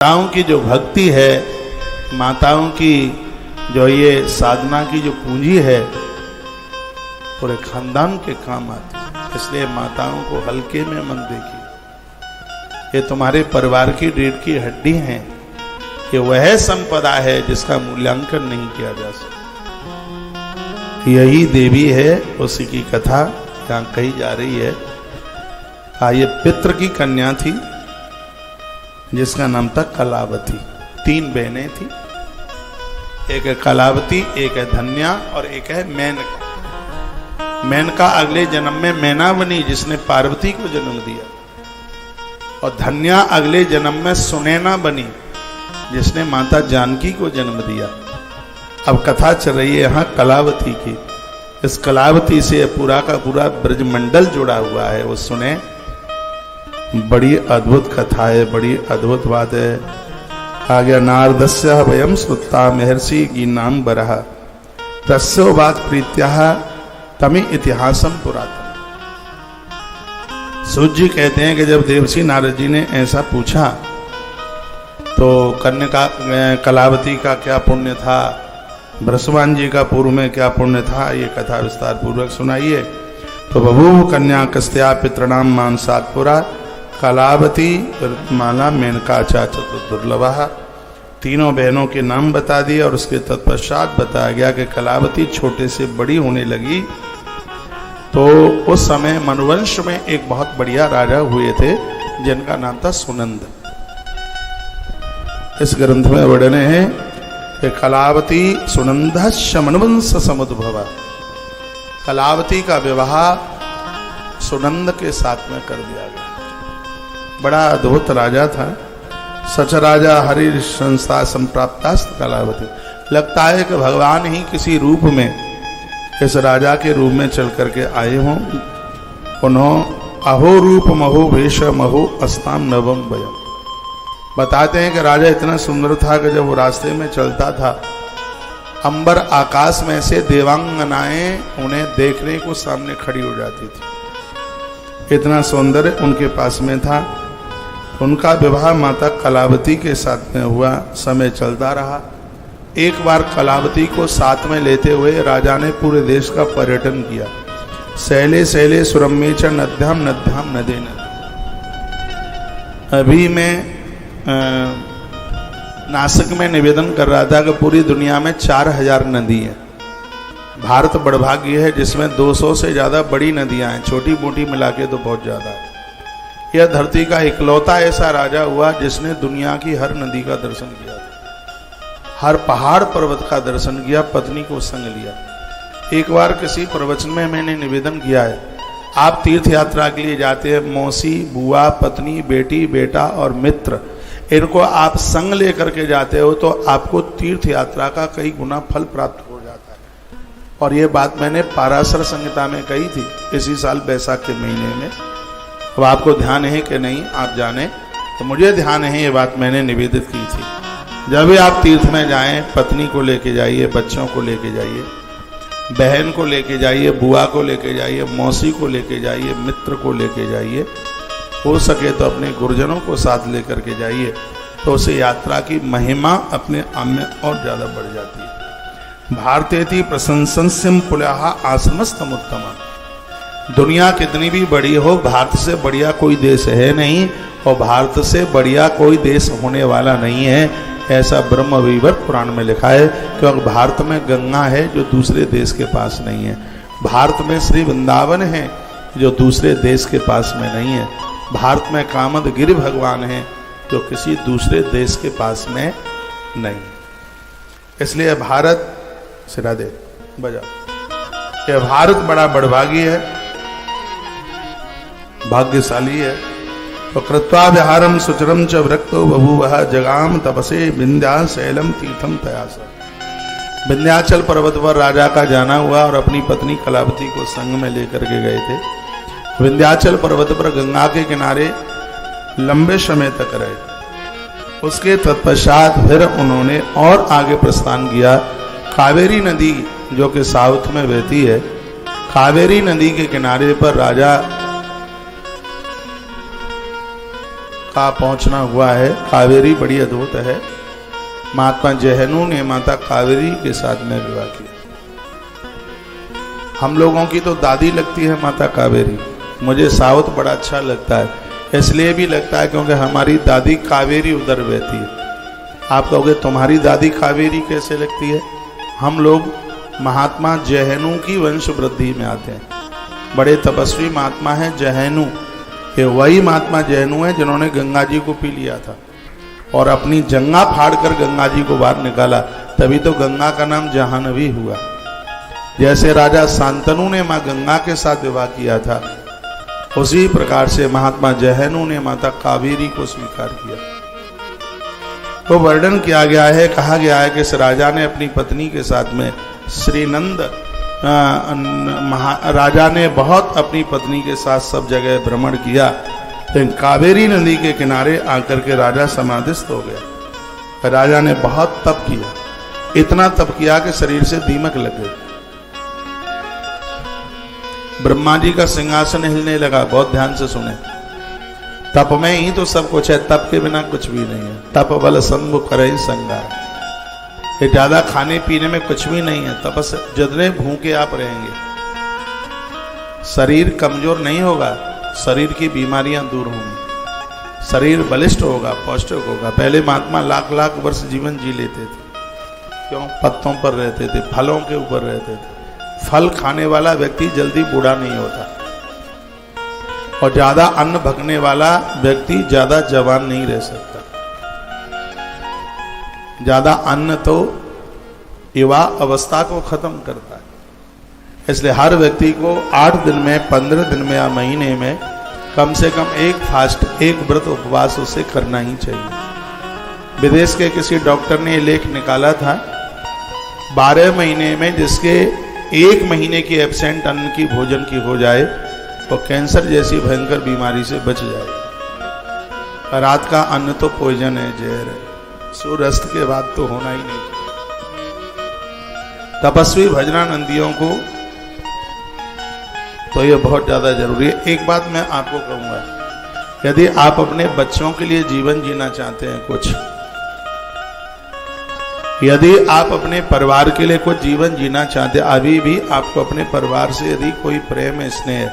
माताओं की जो भक्ति है, माताओं की जो ये साधना की जो पूंजी है, पूरे खानदान के काम आती है। इसलिए माताओं को हल्के में मत देखिए। ये तुम्हारे परिवार की रीढ़ की हड्डी हैं। ये वह संपदा है जिसका मूल्यांकन नहीं किया जा सकता। यही देवी है, उसी की कथा यहाँ कही जा रही है। ये पितृ की कन्या थी जिसका नाम था कलावती। 3 बहनें थी, एक है कलावती, एक है धन्या और एक है मेनका। मेनका अगले जन्म में मैना बनी जिसने पार्वती को जन्म दिया, और धन्या अगले जन्म में सुनैना बनी जिसने माता जानकी को जन्म दिया। अब कथा चल रही है यहाँ कलावती की। इस कलावती से पूरा का पूरा ब्रजमंडल जुड़ा हुआ है। वो सुने, बड़ी अद्भुत कथा है, बड़ी अद्भुत बात है। आ गया नारदस्य वयम श्रुता महर्षि की नाम बरहा तस्यो बात प्रीत्या तमी इतिहासम पुरातन। सूत जी कहते हैं कि जब देवर्षि नारद जी ने ऐसा पूछा तो कन्या कलावती का क्या पुण्य था, ब्रसवान जी का पूर्व में क्या पुण्य था, ये कथा विस्तार पूर्वक सुनाइए। तो बभूव कन्या कस्त्या पितृणाम मानसात्पुरा कलावती माला मेनका चा चतुर्दुर्लभा। तीनों बहनों के नाम बता दिए और उसके तत्पश्चात बताया गया कि कलावती छोटे से बड़ी होने लगी तो उस समय मनुवंश में एक बहुत बढ़िया राजा हुए थे जिनका नाम था सुनंद। इस ग्रंथ में वर्णन है कि कलावती सुनंदश्च मनुवंश समुद्भवा। कलावती का विवाह सुनंद के साथ में कर दिया गया। बड़ा अद्भुत राजा था। सच राजा हरि संस्था संप्राप्तास्त कलावती। लगता है कि भगवान ही किसी रूप में इस राजा के रूप में चल करके आए हों। उन्होंने अहो रूप महो भेष महो अस्ताम नवम वयम। बताते हैं कि राजा इतना सुंदर था कि जब वो रास्ते में चलता था, अंबर आकाश में से देवांगनाएं उन्हें देखने को सामने खड़ी हो जाती थी। इतना सौंदर्य उनके पास में था। उनका विवाह माता कलावती के साथ में हुआ। समय चलता रहा। एक बार कलावती को साथ में लेते हुए राजा ने पूरे देश का पर्यटन किया। शैले शैले सुरम्ये च नद्याम नद्याम नदे नदी। अभी मैं नासिक में निवेदन कर रहा था कि पूरी दुनिया में 4000 नदी हैं। भारत बड़भाग्य है जिसमें 200 से ज़्यादा बड़ी नदियां हैं, छोटी मोटी मिला के तो बहुत ज़्यादा है। यह धरती का इकलौता ऐसा राजा हुआ जिसने दुनिया की हर नदी का दर्शन किया, हर पहाड़ पर्वत का दर्शन किया, पत्नी को संग लिया। एक बार किसी प्रवचन में मैंने निवेदन किया है, आप तीर्थ यात्रा के लिए जाते हैं, मौसी, बुआ, पत्नी, बेटी, बेटा और मित्र, इनको आप संग लेकर के जाते हो तो आपको तीर्थ यात्रा का कई गुना फल प्राप्त हो जाता है। और ये बात मैंने पाराशर संहिता में कही थी इसी साल बैसाख के महीने में। अब आपको ध्यान है कि नहीं आप जाने, तो मुझे ध्यान है ये बात मैंने निवेदित की थी। जब भी आप तीर्थ में जाएं, पत्नी को लेके जाइए, बच्चों को लेके जाइए, बहन को लेके जाइए, बुआ को लेके जाइए, मौसी को लेके जाइए, मित्र को लेके जाइए, हो सके तो अपने गुरुजनों को साथ लेकर के जाइए, तो उसे यात्रा की महिमा अपने आप में और ज़्यादा बढ़ जाती है। भारतेति प्रशंसन्स्यम पुलः आश्रमस्तमुत्तमा। दुनिया कितनी भी बड़ी हो, भारत से बढ़िया कोई देश है नहीं और भारत से बढ़िया कोई देश होने वाला नहीं है, ऐसा ब्रह्म विवर्त पुराण में लिखा है। क्योंकि भारत में गंगा है जो दूसरे देश के पास नहीं है, भारत में श्री वृंदावन है जो दूसरे देश के पास में नहीं है, भारत में कामद गिरि भगवान है जो किसी दूसरे देश के पास में नहीं। इसलिए भारत सिरा दे बजा, यह भारत बड़ा बड़भागी है, भाग्यशाली है। तो कृत्वा विहारम सुचरम च वृक्तो बभूवः जगाम तपसे विंध्याचलम तीर्थम तयास। विंध्याचल पर्वत पर राजा का जाना हुआ और अपनी पत्नी कलावती को संग में लेकर के गए थे। विंध्याचल पर्वत पर गंगा के किनारे लंबे समय तक रहे। उसके तत्पश्चात फिर उन्होंने और आगे प्रस्थान किया। कावेरी नदी जो कि साउथ में बहती है, कावेरी नदी के किनारे पर राजा का पहुंचना हुआ है। कावेरी बड़ी अद्भुत है। महात्मा जहनु ने माता कावेरी के साथ में विवाह किया। हम लोगों की तो दादी लगती है माता कावेरी। मुझे साउथ बड़ा अच्छा लगता है, इसलिए भी लगता है क्योंकि हमारी दादी कावेरी उधर बहती है। आप कहोगे तुम्हारी दादी कावेरी कैसे लगती है? हम लोग महात्मा जहनु की वंश वृद्धि में आते हैं। बड़े तपस्वी महात्मा हैं जहनु। ये वही महात्मा जहनु है जिन्होंने गंगा जी को पी लिया था और अपनी जंगा फाड़कर गंगा जी को बाहर निकाला, तभी तो गंगा का नाम जाह्नवी हुआ। जैसे राजा शांतनु ने मां गंगा के साथ विवाह किया था, उसी प्रकार से महात्मा जहनु ने माता कावेरी को स्वीकार किया। तो वर्णन किया गया है, कहा गया है कि इस राजा ने अपनी पत्नी के साथ में श्रीनंद राजा ने बहुत अपनी पत्नी के साथ सब जगह भ्रमण किया। तो कावेरी नदी के किनारे आकर के राजा समाधिस्थ हो गया। राजा ने बहुत तप किया, इतना तप किया कि शरीर से दीमक लग गई। ब्रह्मा जी का सिंहासन हिलने लगा। बहुत ध्यान से सुने, तप में ही तो सब कुछ है, तप के बिना कुछ भी नहीं है। तप बल संग करे संगार। ये ज्यादा खाने पीने में कुछ भी नहीं है। तपस जितने भूखे आप रहेंगे, शरीर कमजोर नहीं होगा, शरीर की बीमारियां दूर होंगी, शरीर बलिष्ठ होगा, पौष्टिक होगा। पहले महात्मा लाख लाख वर्ष जीवन जी लेते थे। क्यों? पत्तों पर रहते थे, फलों के ऊपर रहते थे। फल खाने वाला व्यक्ति जल्दी बूढ़ा नहीं होता और ज्यादा अन्न भगने वाला व्यक्ति ज्यादा जवान नहीं रह सकता। ज्यादा अन्न तो युवा अवस्था को खत्म करता है। इसलिए हर व्यक्ति को 8 दिन में, 15 दिन में या महीने में कम से कम एक फास्ट, एक व्रत उपवास उसे करना ही चाहिए। विदेश के किसी डॉक्टर ने लेख निकाला था, 12 महीने में जिसके 1 महीने की एब्सेंट अन्न की भोजन की हो जाए तो कैंसर जैसी भयंकर बीमारी से बच जाए। रात का अन्न तो पॉइजन है, जहर है। सूर्यास्त के बाद तो होना ही नहीं। तपस्वी भजनानंदियों को तो ये बहुत ज्यादा जरूरी है। एक बात मैं आपको कहूंगा, यदि आप अपने बच्चों के लिए जीवन जीना चाहते हैं, कुछ यदि आप अपने परिवार के लिए कुछ जीवन जीना चाहते हैं, अभी भी आपको अपने परिवार से यदि कोई प्रेम स्नेह,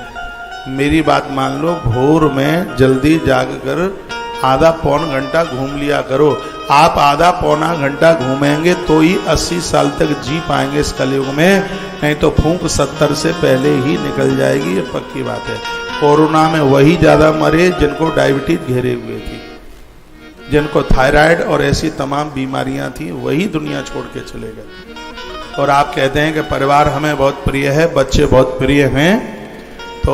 मेरी बात मान लो, भोर में जल्दी जाग कर आधा पौन घंटा घूम लिया करो। आप आधा पौना घंटा घूमेंगे तो ही 80 साल तक जी पाएंगे इस कलयुग में, नहीं तो फूंक 70 से पहले ही निकल जाएगी। ये पक्की बात है। कोरोना में वही ज्यादा मरे जिनको डायबिटीज घेरे हुए थी, जिनको थायराइड और ऐसी तमाम बीमारियां थी, वही दुनिया छोड़ के चले गए। और आप कहते हैं कि परिवार हमें बहुत प्रिय है, बच्चे बहुत प्रिय हैं, तो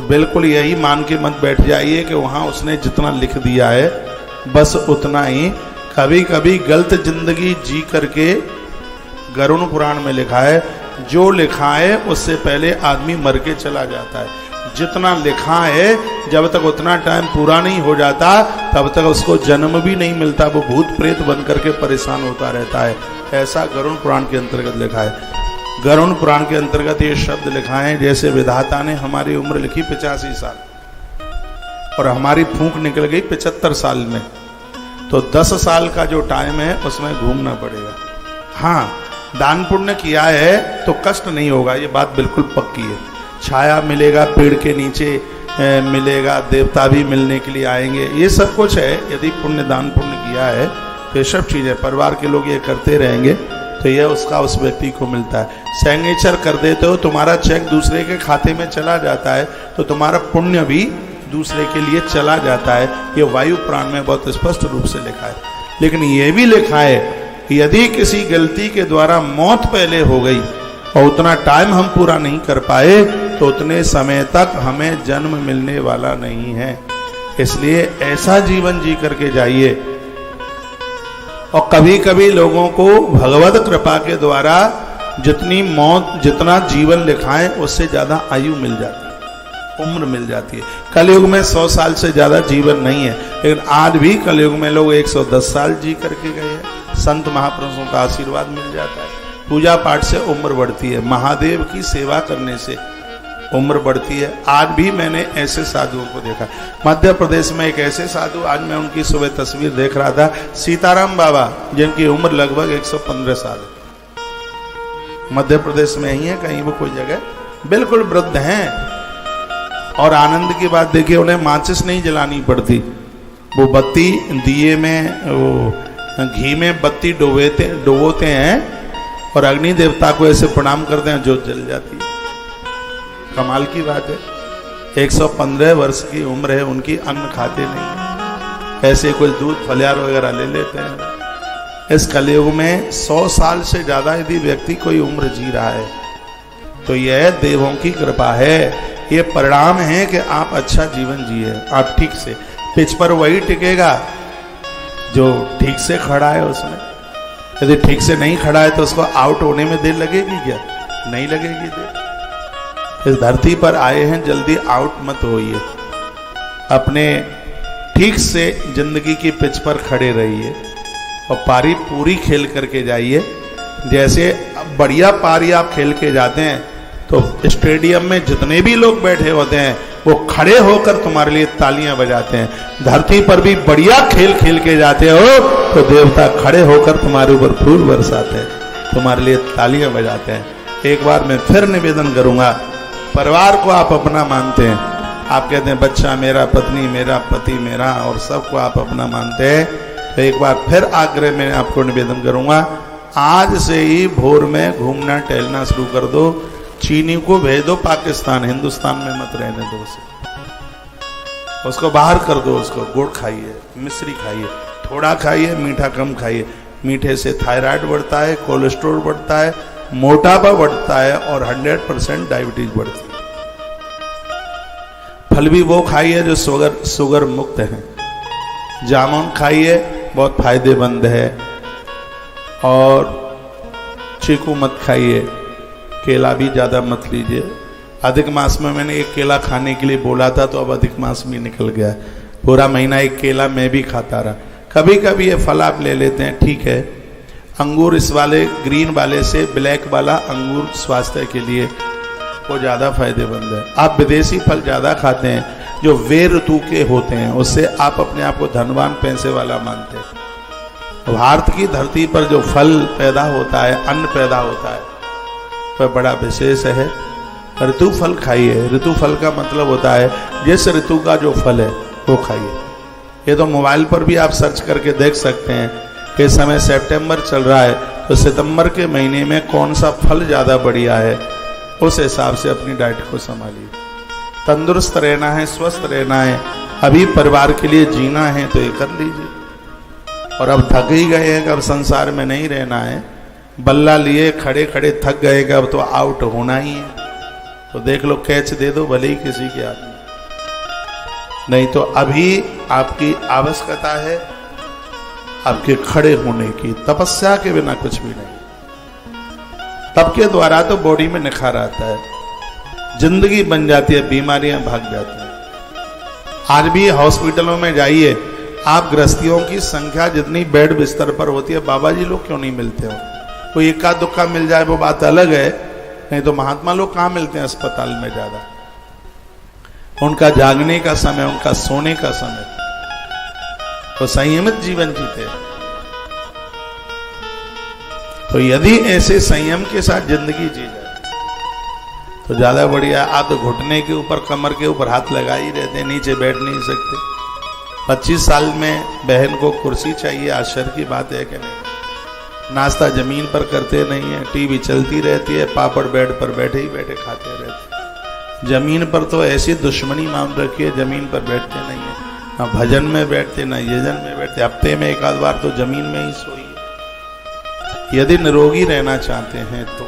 बिल्कुल यही मान के मत बैठ जाइए कि वहां उसने जितना लिख दिया है बस उतना ही। कभी कभी गलत जिंदगी जी करके, गरुड़ पुराण में लिखा है, जो लिखा है उससे पहले आदमी मर के चला जाता है। जितना लिखा है जब तक उतना टाइम पूरा नहीं हो जाता तब तक उसको जन्म भी नहीं मिलता, वो भूत प्रेत बन करके परेशान होता रहता है। ऐसा गरुड़ पुराण के अंतर्गत लिखा है। गरुड़ पुराण के अंतर्गत ये शब्द लिखा है, जैसे विधाता ने हमारी उम्र लिखी 85 साल और हमारी फूंक निकल गई 75 साल में, तो 10 साल का जो टाइम है उसमें घूमना पड़ेगा। हाँ, दान पुण्य किया है तो कष्ट नहीं होगा, ये बात बिल्कुल पक्की है। छाया मिलेगा, पेड़ के नीचे मिलेगा, देवता भी मिलने के लिए आएंगे, ये सब कुछ है। यदि पुण्य दान पुण्य किया है तो ये सब चीजें परिवार के लोग ये करते रहेंगे तो यह उसका उस व्यक्ति को मिलता है। सिग्नेचर कर देते हो, तुम्हारा चेक दूसरे के खाते में चला जाता है तो तुम्हारा पुण्य भी दूसरे के लिए चला जाता है। ये वायु पुराण में बहुत स्पष्ट रूप से लिखा है। लेकिन ये भी लिखा है कि यदि किसी गलती के द्वारा मौत पहले हो गई और उतना टाइम हम पूरा नहीं कर पाए तो उतने समय तक हमें जन्म मिलने वाला नहीं है। इसलिए ऐसा जीवन जी करके जाइए। और कभी कभी लोगों को भगवत कृपा के द्वारा जितनी मौत, जितना जीवन लिखाएं उससे ज्यादा आयु मिल जाती है, उम्र मिल जाती है। कलयुग में 100 साल से ज्यादा जीवन नहीं है, लेकिन आज भी कलयुग में लोग 110 साल जी करके गए हैं। संत महापुरुषों का आशीर्वाद मिल जाता है। पूजा पाठ से उम्र बढ़ती है, महादेव की सेवा करने से उम्र बढ़ती है। आज भी मैंने ऐसे साधुओं को देखा। मध्य प्रदेश में एक ऐसे साधु, आज मैं उनकी सुबह तस्वीर देख रहा था, सीताराम बाबा, जिनकी उम्र लगभग 115 साल है। मध्य प्रदेश में ही है कहीं वो कोई जगह, बिल्कुल वृद्ध हैं। और आनंद की बात देखिए, उन्हें माचिस नहीं जलानी पड़ती। वो बत्ती दिए में, वो घी में बत्ती डुबोते हैं और अग्नि देवता को ऐसे प्रणाम करते हैं, जोत जल जाती है। कमाल की बात है। 115 वर्ष की उम्र है उनकी, अन्न खाते नहीं, ऐसे कोई दूध फलियार वगैरह ले लेते हैं। इस कलयुग में 100 साल से ज्यादा यदि व्यक्ति कोई उम्र जी रहा है तो यह देवों की कृपा है। ये परिणाम है कि आप अच्छा जीवन जिए, आप ठीक से। पिच पर वही टिकेगा जो ठीक से खड़ा है उसमें। यदि ठीक से नहीं खड़ा है तो उसको आउट होने में देर लगेगी क्या? नहीं लगेगी देर। इस धरती पर आए हैं, जल्दी आउट मत होइए। अपने ठीक से जिंदगी की पिच पर खड़े रहिए और पारी पूरी खेल करके जाइए। जैसे बढ़िया पारी आप खेल के जाते हैं तो स्टेडियम में जितने भी लोग बैठे होते हैं वो खड़े होकर तुम्हारे लिए तालियां बजाते हैं। धरती पर भी बढ़िया खेल खेल के जाते हो तो देवता खड़े होकर तुम्हारे ऊपर फूल बरसाते हैं, तुम्हारे लिए तालियां बजाते हैं। एक बार मैं फिर निवेदन करूंगा, परिवार को आप अपना मानते हैं, आप कहते हैं बच्चा मेरा, पत्नी मेरा, पति मेरा, और सबको आप अपना मानते हैं, तो एक बार फिर आग्रह में आपको निवेदन करूंगा, आज से ही भोर में घूमना टहलना शुरू कर दो। चीनी को भेज दो पाकिस्तान, हिंदुस्तान में मत रहने दो उसे, उसको बाहर कर दो। उसको गुड़ खाइए, मिश्री खाइए, थोड़ा खाइए, मीठा कम खाइए। मीठे से थायराइड बढ़ता है, कोलेस्ट्रॉल बढ़ता है, मोटापा बढ़ता है और 100% डायबिटीज बढ़ती है। फल भी वो खाइए जो शुगर मुक्त है। जामुन खाइए, बहुत फायदेमंद है। और चीकू मत खाइए, केला भी ज़्यादा मत लीजिए। अधिक मास में मैंने एक केला खाने के लिए बोला था तो अब अधिक मास भी निकल गया। पूरा महीना एक केला मैं भी खाता रहा। कभी कभी ये फल आप ले लेते हैं, ठीक है। अंगूर इस वाले ग्रीन वाले से ब्लैक वाला अंगूर स्वास्थ्य के लिए वो ज़्यादा फायदेमंद है। आप विदेशी फल ज़्यादा खाते हैं जो वे ऋतु के होते हैं, उससे आप अपने आप को धनवान पैसे वाला मानते हैं। भारत की धरती पर जो फल पैदा होता है, अन्न पैदा होता है, वह बड़ा विशेष है। ऋतु फल खाइए। ऋतु फल का मतलब होता है जिस ऋतु का जो फल है वो खाइए। ये तो मोबाइल पर भी आप सर्च करके देख सकते हैं कि इस समय सितंबर चल रहा है तो सितंबर के महीने में कौन सा फल ज़्यादा बढ़िया है, उस हिसाब से अपनी डाइट को संभालिए। तंदुरुस्त रहना है, स्वस्थ रहना है, अभी परिवार के लिए जीना है तो ये कर लीजिए। और अब थक ही गए हैं कि अब संसार में नहीं रहना है, बल्ला लिए खड़े खड़े थक गए कि अब तो आउट होना ही है, तो देख लो कैच दे दो भले ही किसी के हाथ में। नहीं तो अभी आपकी आवश्यकता है आपके खड़े होने की। तपस्या के बिना कुछ भी नहीं। तप के द्वारा तो बॉडी में निखार आता है, जिंदगी बन जाती है, बीमारियां भाग जाती हैं। आज भी हॉस्पिटलों में जाइए, आप गृहस्थियों की संख्या जितनी बेड बिस्तर पर होती है, बाबा जी लोग क्यों नहीं मिलते हो? कोई इक्का दुक्का मिल जाए वो बात अलग है, नहीं तो महात्मा लोग कहाँ मिलते हैं अस्पताल में ज्यादा। उनका जागने का समय, उनका सोने का समय, तो संयमित जीवन जीते। तो यदि ऐसे संयम के साथ जिंदगी जी जाए तो ज्यादा बढ़िया। आप तो घुटने के ऊपर, कमर के ऊपर हाथ लगा ही रहते हैं, नीचे बैठ नहीं सकते। 25 साल में बहन को कुर्सी चाहिए, आश्चर्य की बात है कि नहीं। नाश्ता जमीन पर करते नहीं है, टीवी चलती रहती है, पापड़ बेड पर बैठे ही बैठे खाते रहते हैं। जमीन पर तो ऐसी दुश्मनी मान रखी है, जमीन पर बैठते नहीं है, ना भजन में बैठते ना यजन में बैठते। हफ्ते में एक आध बार तो जमीन में ही सोइए यदि निरोगी रहना चाहते हैं तो।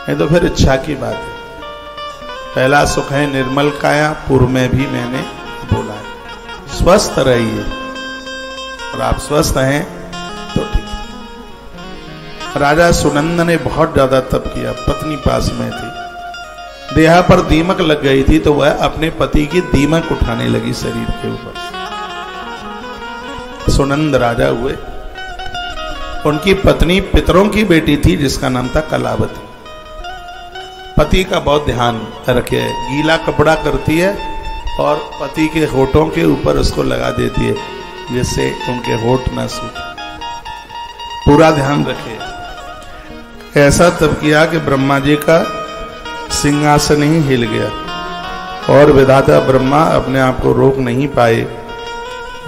नहीं तो फिर इच्छा की बात है। पहला सुख है निर्मल काया, पूर्व में भी मैंने बोला है। स्वस्थ रहिए, और आप स्वस्थ हैं तो ठीक है। राजा सुनंद ने बहुत ज्यादा तप किया, पत्नी पास में थी, देहा पर दीमक लग गई थी तो वह अपने पति की दीमक उठाने लगी शरीर के ऊपर। सुनंद राजा हुए। उनकी पत्नी पितरों की बेटी थी जिसका नाम था कलावती। पति का बहुत ध्यान रखे। गीला कपड़ा करती है और पति के होठों के ऊपर उसको लगा देती है, जिससे उनके होठ न सूखे। पूरा ध्यान रखे। ऐसा तब किया कि ब्रह्मा जी का सिंहासन ही हिल गया और विधाता ब्रह्मा अपने आप को रोक नहीं पाए,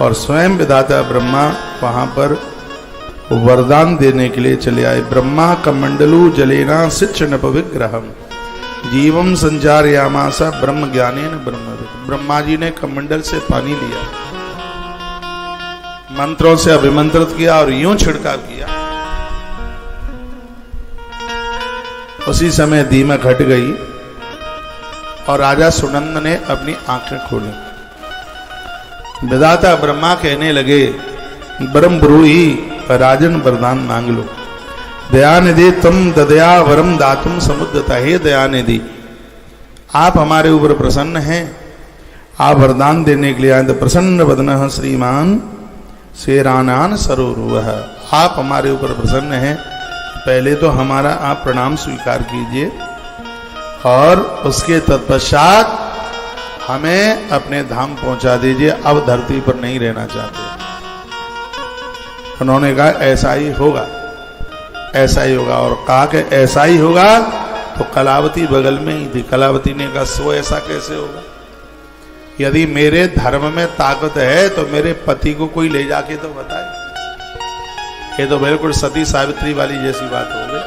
और स्वयं विधाता ब्रह्मा वहां पर वरदान देने के लिए चले आए। ब्रह्मा कमंडलू जलेना सिच नप विग्रहम जीवम संचारयामासा ब्रह्म ज्ञानेन ब्रह्मविद। ब्रह्मा जी ने कमंडल से पानी लिया, मंत्रों से अभिमंत्रित किया और यूं छिड़काव किया। उसी समय दीमक हट गई और राजा सुनंद ने अपनी आंखें खोली। विधाता ब्रह्मा कहने लगे, ब्रह्म ब्रूहि राजन वरदान मांग लो। दयानिधि तुम ददया वरम दातुम समुद्रता। हे दयानिधि, आप हमारे ऊपर प्रसन्न हैं, आप वरदान देने के लिए आए। तो प्रसन्न वदन श्रीमान शेरानान सरोरुह। आप हमारे ऊपर प्रसन्न हैं, पहले तो हमारा आप प्रणाम स्वीकार कीजिए और उसके तत्पश्चात हमें अपने धाम पहुंचा दीजिए। अब धरती पर नहीं रहना चाहते। उन्होंने कहा ऐसा ही होगा, ऐसा ही होगा। और कहा कि ऐसा ही होगा। तो कलावती बगल में ही थी। कलावती ने कहा, सो ऐसा कैसे होगा? यदि मेरे धर्म में ताकत है तो मेरे पति को कोई ले जाके तो बताए। ये तो बिल्कुल सती सावित्री वाली जैसी बात हो गई।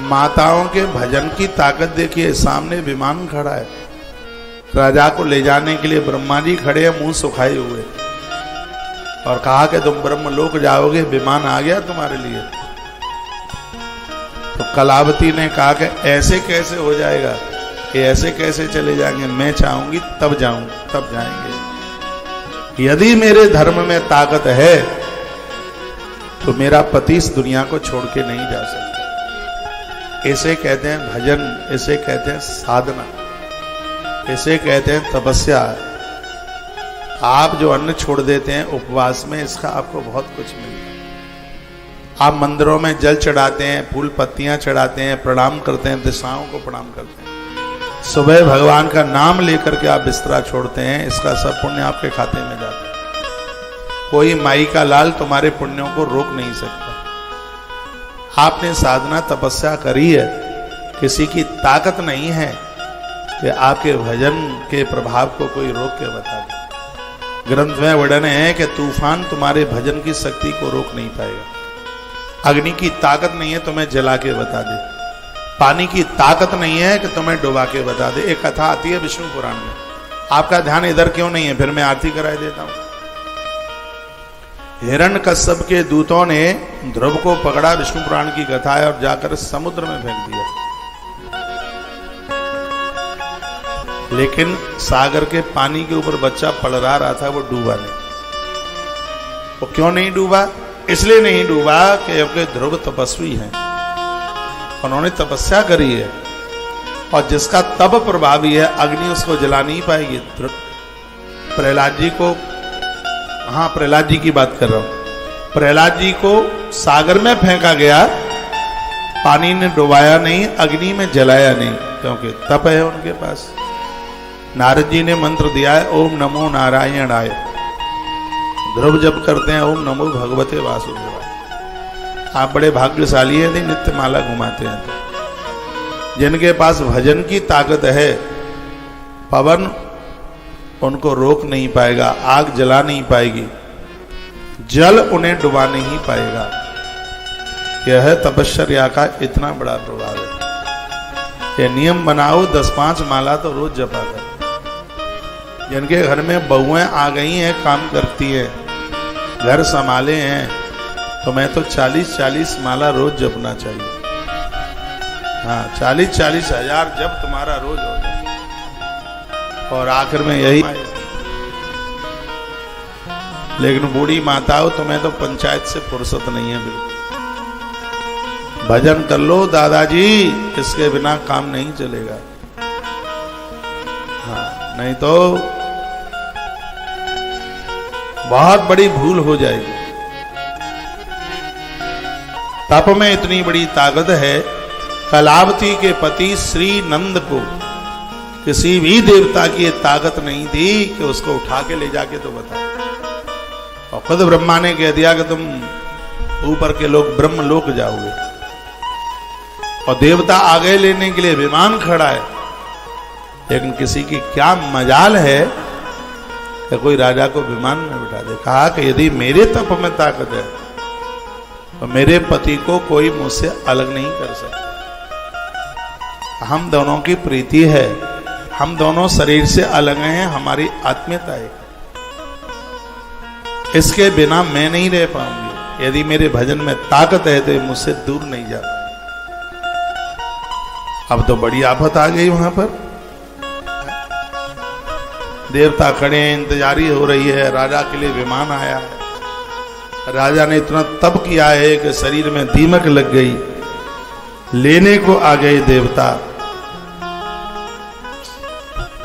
माताओं के भजन की ताकत देखिए, सामने विमान खड़ा है, राजा को ले जाने के लिए ब्रह्मा जी खड़े हैं मुंह सुखाए हुए, और कहा कि तुम ब्रह्मलोक जाओगे, विमान आ गया तुम्हारे लिए। तो कलावती ने कहा कि ऐसे कैसे हो जाएगा, ये ऐसे कैसे चले जाएंगे? मैं चाहूंगी तब जाऊं, तब जाएंगे। यदि मेरे धर्म में ताकत है तो मेरा पति इस दुनिया को छोड़ के नहीं जा सकता। इसे कहते हैं भजन, इसे कहते हैं साधना, इसे कहते हैं तपस्या। आप जो अन्न छोड़ देते हैं उपवास में, इसका आपको बहुत कुछ मिलता है। आप मंदिरों में जल चढ़ाते हैं, फूल पत्तियां चढ़ाते हैं, प्रणाम करते हैं, दिशाओं को प्रणाम करते हैं, सुबह भगवान का नाम लेकर के आप बिस्तरा छोड़ते हैं, इसका सब पुण्य आपके खाते में जाता है। कोई माई का लाल तुम्हारे पुण्यों को रोक नहीं सकता। आपने साधना तपस्या करी है, किसी की ताकत नहीं है कि आपके भजन के प्रभाव को कोई रोक के बता दे। ग्रंथ में वर्णन है कि तूफान तुम्हारे भजन की शक्ति को रोक नहीं पाएगा। अग्नि की ताकत नहीं है तुम्हें जला के बता दे। पानी की ताकत नहीं है कि तुम्हें डुबा के बता दे। एक कथा आती है विष्णु पुराण में। आपका ध्यान इधर क्यों नहीं है? फिर मैं आरती कराई देता हूं। हिरण्यकश्यप के दूतों ने ध्रुव को पकड़ा, विष्णु पुराण की कथा है, और जाकर समुद्र में फेंक दिया। लेकिन सागर के पानी के ऊपर बच्चा पलरा रहा था, वो डूबा नहीं। वो क्यों नहीं डूबा? इसलिए नहीं डूबा क्योंकि ध्रुव तपस्वी हैं, उन्होंने तपस्या करी है, और जिसका तप प्रभावी है अग्नि उसको जला नहीं पाएगी। प्रहलाद जी को, हाँ प्रहलाद जी की बात कर रहा हूं, प्रहलाद जी को सागर में फेंका गया, पानी ने डुबाया नहीं, अग्नि में जलाया नहीं, क्योंकि तप है उनके पास। नारद जी ने मंत्र दिया है, ओम नमो नारायणाय। ध्रुव जब करते हैं ओम नमो भगवते वासुदेवाय। आप बड़े भाग्यशाली हैं, नित्य माला घुमाते हैं। तो जिनके पास भजन की ताकत है, पवन उनको रोक नहीं पाएगा, आग जला नहीं पाएगी, जल उन्हें डुबा नहीं पाएगा। यह है तपश्चर्या का इतना बड़ा प्रभाव है। ये नियम बनाओ, 10-5 माला तो रोज जपा कर। जिनके घर में बहुएं आ गई हैं, काम करती हैं, घर संभाले हैं, तो मैं तो 40-40 माला रोज जपना चाहिए। हाँ, 40-40 हजार जप तुम्हारा रोज हो जाए। और आखिर में यही, लेकिन बूढ़ी माताओं तुम्हें तो पंचायत से फुर्सत नहीं है बिल्कुल। भजन कर लो दादाजी, इसके बिना काम नहीं चलेगा। हाँ, नहीं तो बहुत बड़ी भूल हो जाएगी। तप में इतनी बड़ी ताकत है कलावती के पति श्री नंद को किसी भी देवता की ये ताकत नहीं थी कि उसको उठा के ले जाके तो बता। और खुद ब्रह्मा ने कह दिया कि तुम ऊपर के लोग ब्रह्म लोक जाओगे, और देवता आगे लेने के लिए विमान खड़ा है। लेकिन किसी की क्या मजाल है कि कोई राजा को विमान में बिठा दे। कहा कि यदि मेरे तप में ताकत है तो मेरे पति को कोई मुझसे अलग नहीं कर सकता। हम दोनों की प्रीति है, हम दोनों शरीर से अलग हैं, हमारी आत्मीयता है। इसके बिना मैं नहीं रह पाऊंगी। यदि मेरे भजन में ताकत है तो मुझसे दूर नहीं जा पाए। अब तो बड़ी आफत आ गई वहां पर। देवता खड़े, इंतजारी हो रही है, राजा के लिए विमान आया है। राजा ने इतना तप किया है कि शरीर में दीमक लग गई। लेने को आ गए देवता।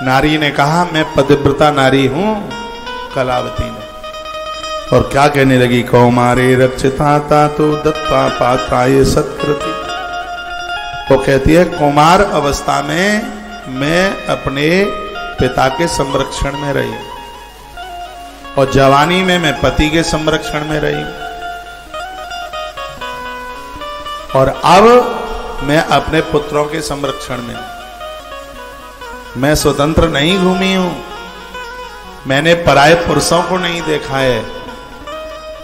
नारी ने कहा मैं पतिव्रता नारी हूं, कलावती ने, और क्या कहने लगी, कौमारे रक्षिता तो दत्ता पात्राय सत्कृति। वो कहती है कुमार अवस्था में मैं अपने पिता के संरक्षण में रही, और जवानी में मैं पति के संरक्षण में रही, और अब मैं अपने पुत्रों के संरक्षण में। मैं स्वतंत्र नहीं घूमी हूं, मैंने पराये पुरुषों को नहीं देखा है,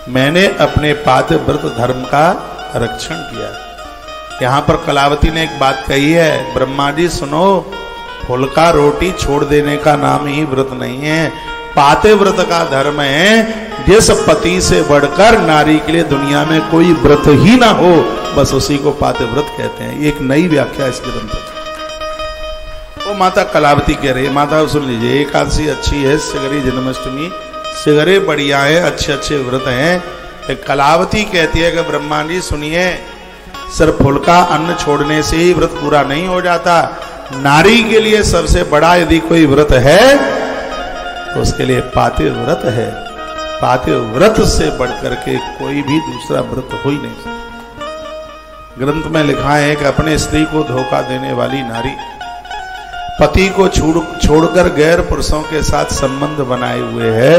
मैंने अपने पाति व्रत धर्म का रक्षण किया। यहां पर कलावती ने एक बात कही है, ब्रह्मा जी सुनो, फुलका रोटी छोड़ देने का नाम ही व्रत नहीं है, पाते व्रत का धर्म है। जिस पति से बढ़कर नारी के लिए दुनिया में कोई व्रत ही ना हो, बस उसी को पाते व्रत कहते हैं। एक नई व्याख्या इस ग्रंथ की। वो माता कलावती कह रही है, माता सुन लीजिए, एकादशी अच्छी है, सिगरी जन्माष्टमी, सिगरे बढ़िया है, अच्छे अच्छे व्रत हैं। कलावती कहती है कि ब्रह्मा जी सुनिए, सिर्फ फुलका अन्न छोड़ने से ही व्रत पूरा नहीं हो जाता। नारी के लिए सबसे बड़ा यदि कोई व्रत है तो उसके लिए पाते व्रत है। पाते व्रत से बढ़कर के कोई भी दूसरा व्रत हो ही नहीं सकता। ग्रंथ में लिखा है कि अपने स्त्री को धोखा देने वाली नारी पति को छोड़कर गैर पुरुषों के साथ संबंध बनाए हुए है,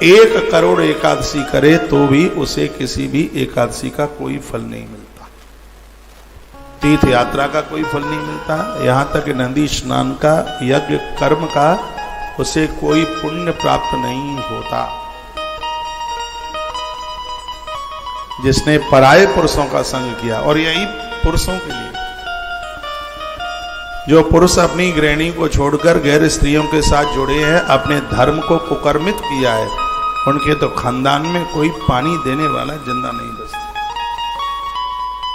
1 करोड़ एकादशी करे तो भी उसे किसी भी एकादशी का कोई फल नहीं मिलता, तीर्थ यात्रा का कोई फल नहीं मिलता, यहां तक नदी स्नान का, यज्ञ कर्म का उसे कोई पुण्य प्राप्त नहीं होता। जिसने पराये पुरुषों का संग किया, और यही पुरुषों के लिए, जो पुरुष अपनी गृहिणी को छोड़कर गैर स्त्रियों के साथ जुड़े हैं, अपने धर्म को कुकर्मित किया है, उनके तो खानदान में कोई पानी देने वाला जिंदा नहीं बचता।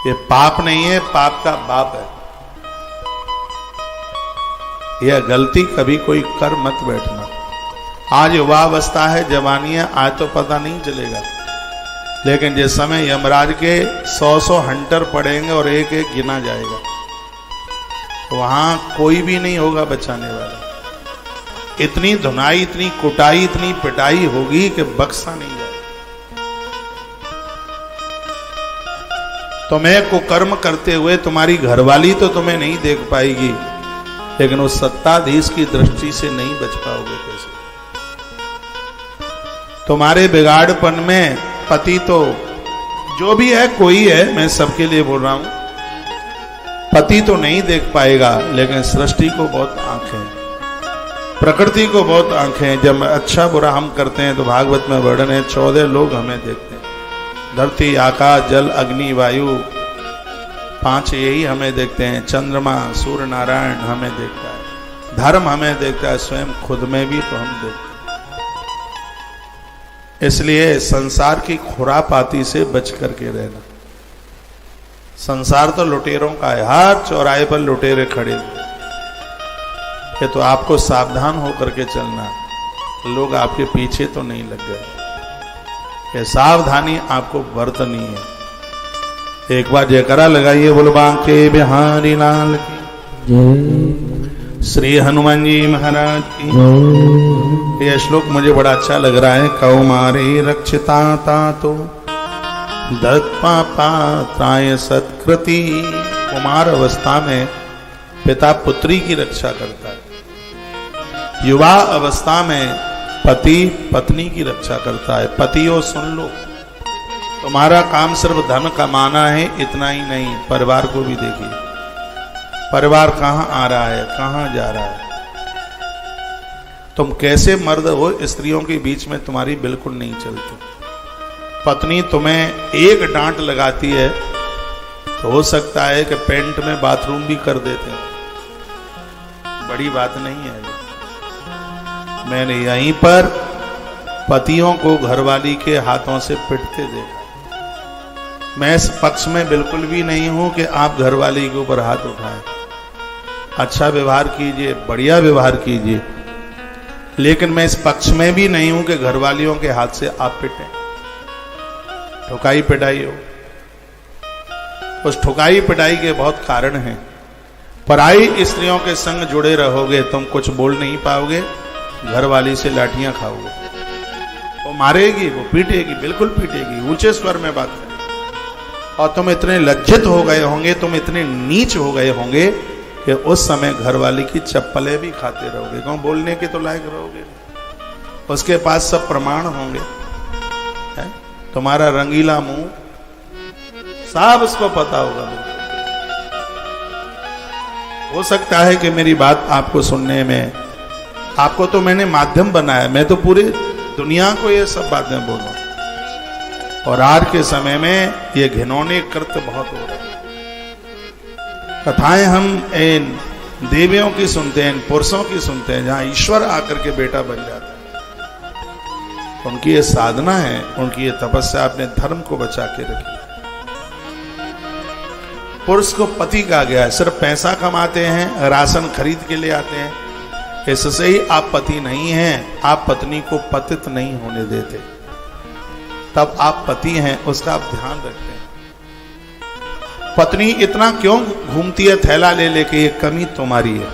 ये पाप नहीं है, पाप का बाप है। यह गलती कभी कोई कर मत बैठना। आज युवावस्था है, जवानी है, आज तो पता नहीं चलेगा, लेकिन जिस समय यमराज के 100 हंटर पड़ेंगे और एक एक गिना जाएगा, वहां कोई भी नहीं होगा बचाने वाला। इतनी धुनाई, इतनी कुटाई, इतनी पिटाई होगी कि बख्शा नहीं जाएगा। तुम्हें कुकर्म करते हुए तुम्हारी घरवाली तो तुम्हें नहीं देख पाएगी, लेकिन उस सत्ताधीश की दृष्टि से नहीं बच पाओगे कैसे। तुम्हारे बिगाड़पन में पति तो जो भी है, कोई है, मैं सबके लिए बोल रहा हूं, पति तो नहीं देख पाएगा, लेकिन सृष्टि को बहुत आंखें, प्रकृति को बहुत आंखें। जब अच्छा बुरा हम करते हैं तो भागवत में वर्णन है, 14 लोग हमें देखते हैं, धरती, आकाश, जल, अग्नि, वायु, 5 यही हमें देखते हैं, चंद्रमा, सूर्य नारायण हमें देखता है, धर्म हमें देखता है, स्वयं खुद में भी तो हम देखते हैं। इसलिए संसार की खुरापाती से बच करके रहना। संसार तो लुटेरों का है, हर चौराहे पर लुटेरे खड़े हुए, ये तो आपको सावधान होकर के चलना, लोग आपके पीछे तो नहीं लग गए। ये सावधानी आपको बरतनी है। एक बार जयकारा लगाइए, बोल बांके बिहारी लाल की, श्री हनुमान जी महाराज की। यह श्लोक मुझे बड़ा अच्छा लग रहा है। कौमारे रक्षिता तो दत्पा पात्राय सत्कृति। कुमार अवस्था में पिता पुत्री की रक्षा करता है, युवा अवस्था में पति पत्नी की रक्षा करता है। पतियों सुन लो, तुम्हारा काम सिर्फ धन कमाना है, इतना ही नहीं, परिवार को भी देखिए। परिवार कहाँ आ रहा है, कहाँ जा रहा है। तुम कैसे मर्द हो, स्त्रियों के बीच में तुम्हारी बिल्कुल नहीं चलती। पत्नी तुम्हें एक डांट लगाती है तो हो सकता है कि पेंट में बाथरूम भी कर देते हो, बड़ी बात नहीं है। मैंने यहीं पर पतियों को घरवाली के हाथों से पिटते देखा। मैं इस पक्ष में बिल्कुल भी नहीं हूं कि आप घरवाली के ऊपर हाथ उठाएं। अच्छा व्यवहार कीजिए, बढ़िया व्यवहार कीजिए, लेकिन मैं इस पक्ष में भी नहीं हूं कि घरवालियों के हाथ से आप पिटें, ठुकाई पिटाई हो। उस ठुकाई पिटाई के बहुत कारण हैं। पराई स्त्रियों के संग जुड़े रहोगे, तुम कुछ बोल नहीं पाओगे, घरवाली से लाठियां खाओगे। वो मारेगी, वो पीटेगी, बिल्कुल पीटेगी, ऊंचे स्वर में बात करेगी। और तुम इतने लज्जित हो गए होंगे, तुम इतने नीच हो गए होंगे कि उस समय घरवाली की चप्पलें भी खाते रहोगे। क्यों? बोलने के तो लायक रहोगे, उसके पास सब प्रमाण होंगे। है? तुम्हारा रंगीला मुंह सब उसको पता होगा। हो सकता है कि मेरी बात आपको सुनने में, आपको तो मैंने माध्यम बनाया, मैं तो पूरे दुनिया को ये सब बातें बोलूं। और आज के समय में ये घिनौने कृत्य बहुत हो रहे हैं। कथाएं हम इन देवियों की सुनते हैं, इन पुरुषों की सुनते हैं, जहां ईश्वर आकर के बेटा बन जाता है। उनकी ये साधना है, उनकी ये तपस्या, अपने धर्म को बचा के रखी। पुरुष को पति कहा गया है, सिर्फ पैसा कमाते हैं, राशन खरीद के ले आते हैं, इससे ही आप पति नहीं हैं। आप पत्नी को पतित नहीं होने देते, तब आप पति हैं, उसका आप ध्यान रखते हैं। पत्नी इतना क्यों घूमती है थैला ले लेके, ये कमी तुम्हारी है।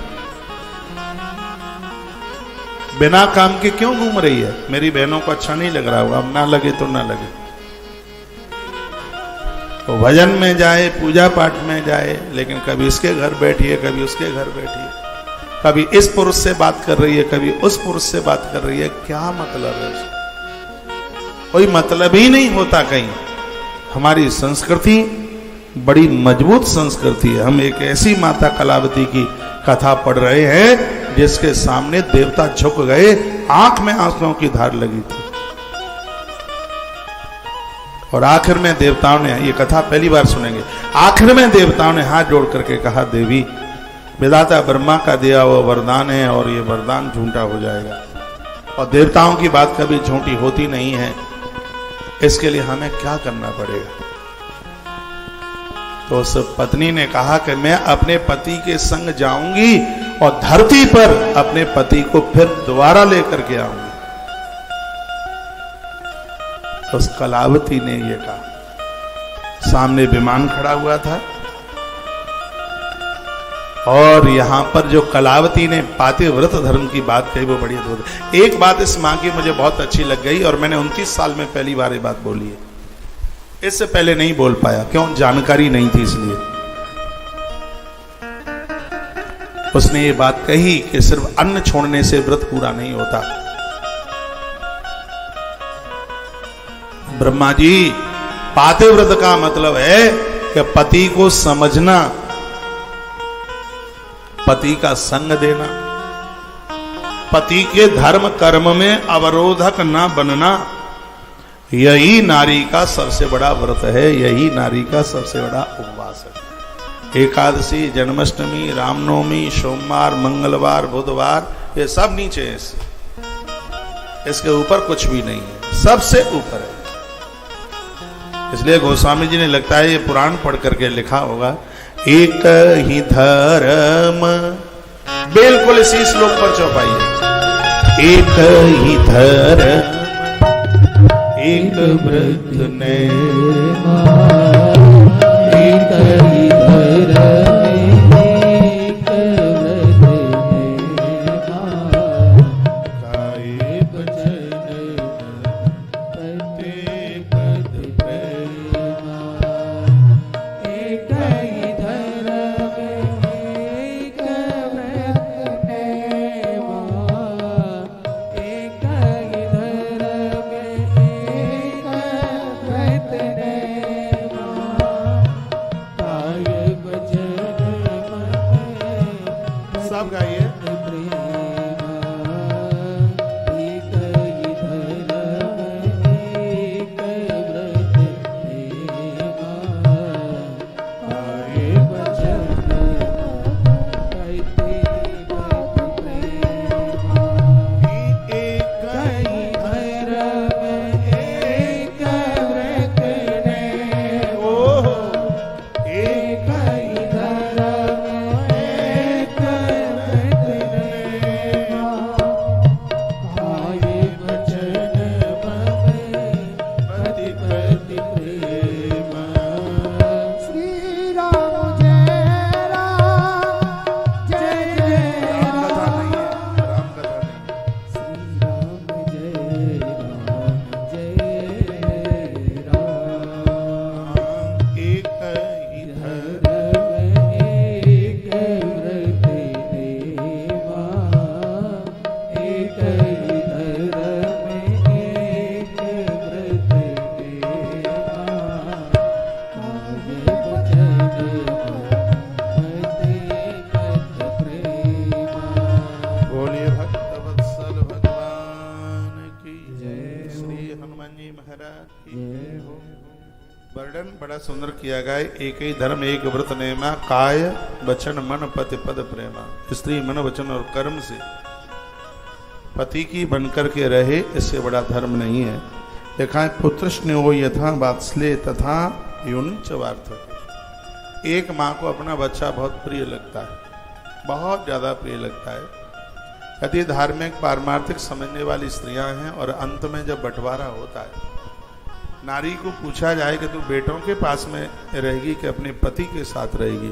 बिना काम के क्यों घूम रही है? मेरी बहनों को अच्छा नहीं लग रहा होगा, अब ना लगे तो ना लगे। तो भजन में जाए, पूजा पाठ में जाए, लेकिन कभी इसके घर बैठिए, कभी उसके घर बैठिए, कभी इस पुरुष से बात कर रही है, कभी उस पुरुष से बात कर रही है। क्या मतलब है उसका? कोई मतलब ही नहीं होता कहीं। हमारी संस्कृति बड़ी मजबूत संस्कृति है। हम एक ऐसी माता कलावती की कथा पढ़ रहे हैं जिसके सामने देवता झुक गए, आंख में आंसुओं की धार लगी थी। और आखिर में देवताओं ने, ये कथा पहली बार सुनेंगे, आखिर में देवताओं ने हाथ जोड़ करके कहा, देवी, विधाता ब्रह्मा का दिया हुआ वरदान है और ये वरदान झूठा हो जाएगा, और देवताओं की बात कभी झूठी होती नहीं है, इसके लिए हमें क्या करना पड़ेगा? तो उस पत्नी ने कहा कि मैं अपने पति के संग जाऊंगी और धरती पर अपने पति को फिर दोबारा लेकर के आऊंगी। उस कलावती ने ये कहा। सामने विमान खड़ा हुआ था और यहां पर जो कलावती ने पातिव्रत धर्म की बात कही वो बड़ी अद्भुत है। एक बात इस मां की मुझे बहुत अच्छी लग गई और मैंने 29 साल में पहली बार ये बात बोली है। इससे पहले नहीं बोल पाया, क्यों? जानकारी नहीं थी इसलिए। उसने ये बात कही कि सिर्फ अन्न छोड़ने से व्रत पूरा नहीं होता। ब्रह्मा जी, पातिव्रत का मतलब है कि पति को समझना, पति का संग देना, पति के धर्म कर्म में अवरोधक ना बनना, यही नारी का सबसे बड़ा व्रत है, यही नारी का सबसे बड़ा उपवास है। एकादशी, जन्माष्टमी, रामनवमी, सोमवार, मंगलवार, बुधवार, ये सब नीचे है, इसके ऊपर कुछ भी नहीं है, सबसे ऊपर है। इसलिए गोस्वामी जी ने, लगता है ये पुराण पढ़ करके लिखा होगा, एक ही धर्म, बिल्कुल इसी श्लोक पर चौपाई है। एक ही धर्म एक व्रत ने, एक ही धर्म एक व्रत ने, काये बचन पते पद प्रेमा, एक ही धर्म वर्णन बड़ा सुंदर किया गया है। एक ही धर्म एक व्रत नेमा, काय वचन मन पति पद प्रेमा। स्त्री मन वचन और कर्म से पति की बनकर के रहे, इससे बड़ा धर्म नहीं है। देखा है पुत्र स्नेहो यथा वात्सल्य तथा युंच वार्थ। एक माँ को अपना बच्चा बहुत प्रिय लगता है, बहुत ज्यादा प्रिय लगता है। यदि धार्मिक पारमार्थिक समझने वाली स्त्रियां हैं और अंत में जब बंटवारा होता है, नारी को पूछा जाए कि तू बेटों के पास में रहेगी कि अपने पति के साथ रहेगी,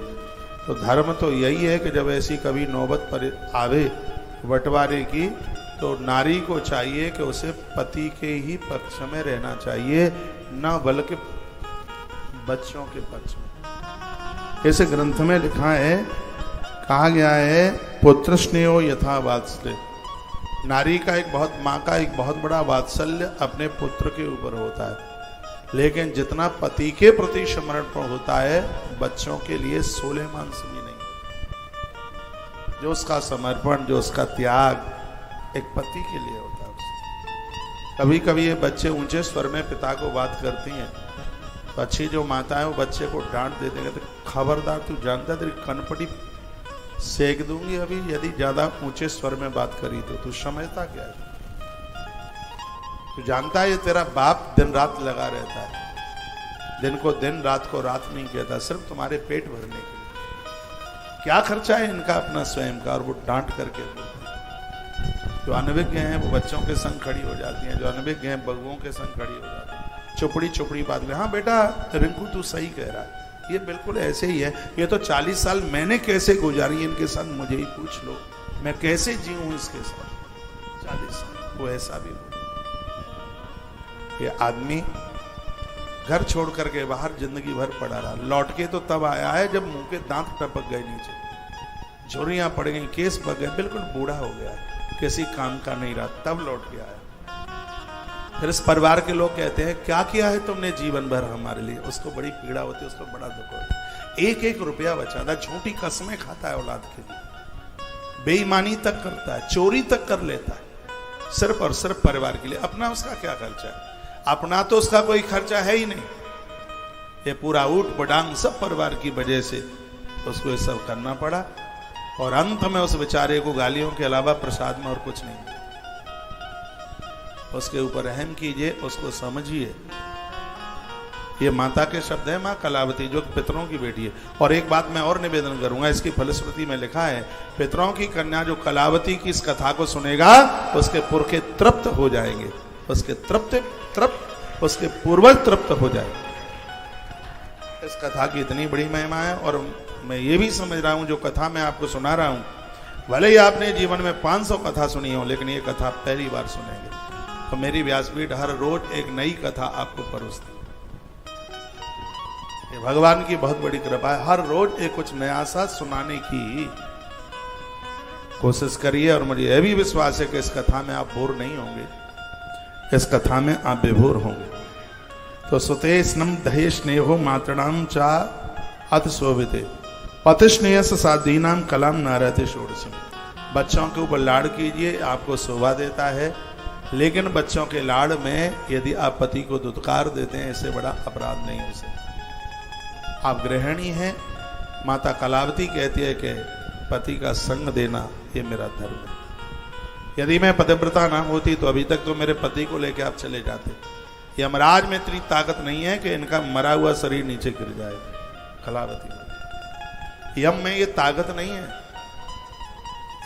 तो धर्म तो यही है कि जब ऐसी कभी नौबत पर आवे बंटवारे की, तो नारी को चाहिए कि उसे पति के ही पक्ष में रहना चाहिए, न बल्कि बच्चों के पक्ष में। इस ग्रंथ में लिखा है, कहा गया है पुत्र स्नेहो यथा वात्सल्य। नारी का एक बहुत, माँ का एक बहुत बड़ा वात्सल्य अपने पुत्र के ऊपर होता है, लेकिन जितना पति के प्रति समर्पण होता है बच्चों के लिए 16 मांस भी नहीं। जो उसका समर्पण, जो उसका त्याग एक पति के लिए होता है। कभी कभी ये बच्चे ऊंचे स्वर में पिता को बात करती हैं, तो अच्छी जो माता है वो बच्चे को डांट देते हैं, तो खबरदार तू जानता तेरी कनपटी सेक दूंगी अभी यदि ज्यादा ऊंचे स्वर में बात करी तो। तू समझता क्या है? तू जानता है ये तेरा बाप दिन रात लगा रहता है, दिन को दिन रात को रात नहीं कहता, सिर्फ तुम्हारे पेट भरने के लिए। क्या खर्चा है इनका अपना स्वयं का, और वो डांट करके बोलते हैं। जो अनभिज्ञ हैं वो बच्चों के संग खड़ी हो जाती हैं, जो अनभिज्ञ हैं बगुओं के संग खड़ी हो जाती हैं, चुपड़ी चुपड़ी बात में। हाँ बेटा रिंकू तू सही कह रहा है, ये बिल्कुल ऐसे ही है। ये तो 40 साल मैंने कैसे गुजारी इनके साथ, मुझे ही पूछ लो, मैं कैसे जीऊं इसके साथ 40 साल। वो ऐसा भी हो, ये आदमी घर छोड़ करके बाहर जिंदगी भर पड़ा रहा, लौट के तो तब आया है जब मुंह के दांत टपक गए नीचे, झुर्रियां पड़ गई, केस पक गए, बिल्कुल बूढ़ा हो गया, किसी काम का नहीं रहा, तब लौट के आया। फिर इस परिवार के लोग कहते हैं क्या किया है तुमने जीवन भर हमारे लिए। उसको बड़ी पीड़ा होती है, उसको बड़ा दुख होता है। एक एक रुपया बचाता है, झूठी कसमें खाता है औलाद के लिए, बेईमानी तक करता है, चोरी तक कर लेता है, सिर्फ और सिर्फ परिवार के लिए। अपना उसका क्या खर्चा है? अपना तो उसका कोई खर्चा है ही नहीं। ये पूरा ऊट बडांग सब परिवार की वजह से उसको ये सब करना पड़ा, और अंत में उस बेचारे को गालियों के अलावा प्रसाद में और कुछ नहीं। उसके ऊपर रहम कीजिए, उसको समझिए। ये माता के शब्द है, माँ कलावती जो पितरों की बेटी है। और एक बात मैं और निवेदन करूंगा, इसकी फलश्रुति में लिखा है, पितरों की कन्या जो कलावती की इस कथा को सुनेगा उसके पुरखे तृप्त हो जाएंगे, उसके उसके पूर्वज तृप्त हो जाएंगे। इस कथा की इतनी बड़ी महिमा है। और मैं ये भी समझ रहा हूं, जो कथा मैं आपको सुना रहा हूं, भले ही आपने जीवन में 500 कथा सुनी हो, लेकिन ये कथा पहली बार सुनेंगे तो मेरी व्यासपीठ हर रोज एक नई कथा आपको परोसती। ये भगवान की बहुत बड़ी कृपा है, हर रोज एक कुछ नया सा सुनाने की कोशिश करिए। और मुझे यह भी विश्वास है कि इस कथा में आप बोर नहीं होंगे, इस कथा में आप विभोर होंगे। तो सुते स्नम दहे स्नेहो मातृणाम चा अत शोभिते पति स्नेहस साधीनाम कलाम नारते षोडशी। बच्चों के ऊपर लाड़ कीजिए, आपको शोभा देता है, लेकिन बच्चों के लाड़ में यदि आप पति को दुत्कार देते हैं, इससे बड़ा अपराध नहीं हो सकता। आप गृहिणी हैं, माता कलावती कहती है कि पति का संग देना ये मेरा धर्म है। यदि मैं पतिव्रता ना होती तो अभी तक तो मेरे पति को लेकर आप चले जाते। यमराज में इतनी ताकत नहीं है कि इनका मरा हुआ शरीर नीचे गिर जाए। कलावती में यम में ये ताकत नहीं है,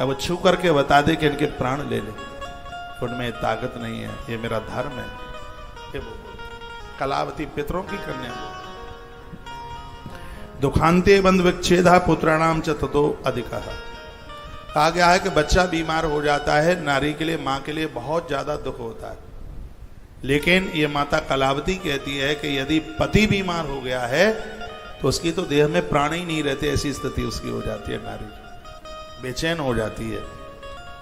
अब छू करके बता दे कि इनके प्राण ले ले, उनमें ताकत नहीं है, ये मेरा धर्म है। ये वो कलावती पितरों की कन्या। दुखांते बंध विच्छेदा पुत्राणाम च ततो अधिका। कहा गया है कि बच्चा बीमार हो जाता है, नारी के लिए, माँ के लिए बहुत ज्यादा दुख होता है, लेकिन ये माता कलावती कहती है कि यदि पति बीमार हो गया है तो उसकी तो देह में प्राण ही नहीं रहते, ऐसी स्थिति उसकी हो जाती है, नारी बेचैन हो जाती है।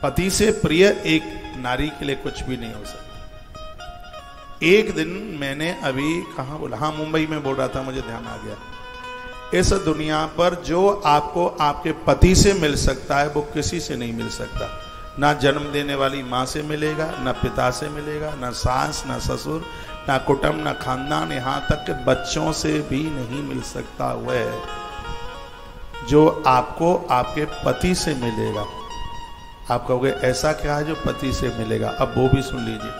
पति से प्रिय एक नारी के लिए कुछ भी नहीं हो सकता। एक दिन मैंने अभी कहाँ बोला, हाँ मुंबई में बोल रहा था, मुझे ध्यान आ गया। इस दुनिया पर जो आपको आपके पति से मिल सकता है वो किसी से नहीं मिल सकता। ना जन्म देने वाली माँ से मिलेगा, ना पिता से मिलेगा, ना सास, ना ससुर, ना कुटुंब, ना खानदान, यहाँ तक कि बच्चों से भी नहीं मिल सकता। वह जो आपको आपके पति से मिलेगा। आप कहोगे ऐसा क्या है जो पति से मिलेगा? अब वो भी सुन लीजिए।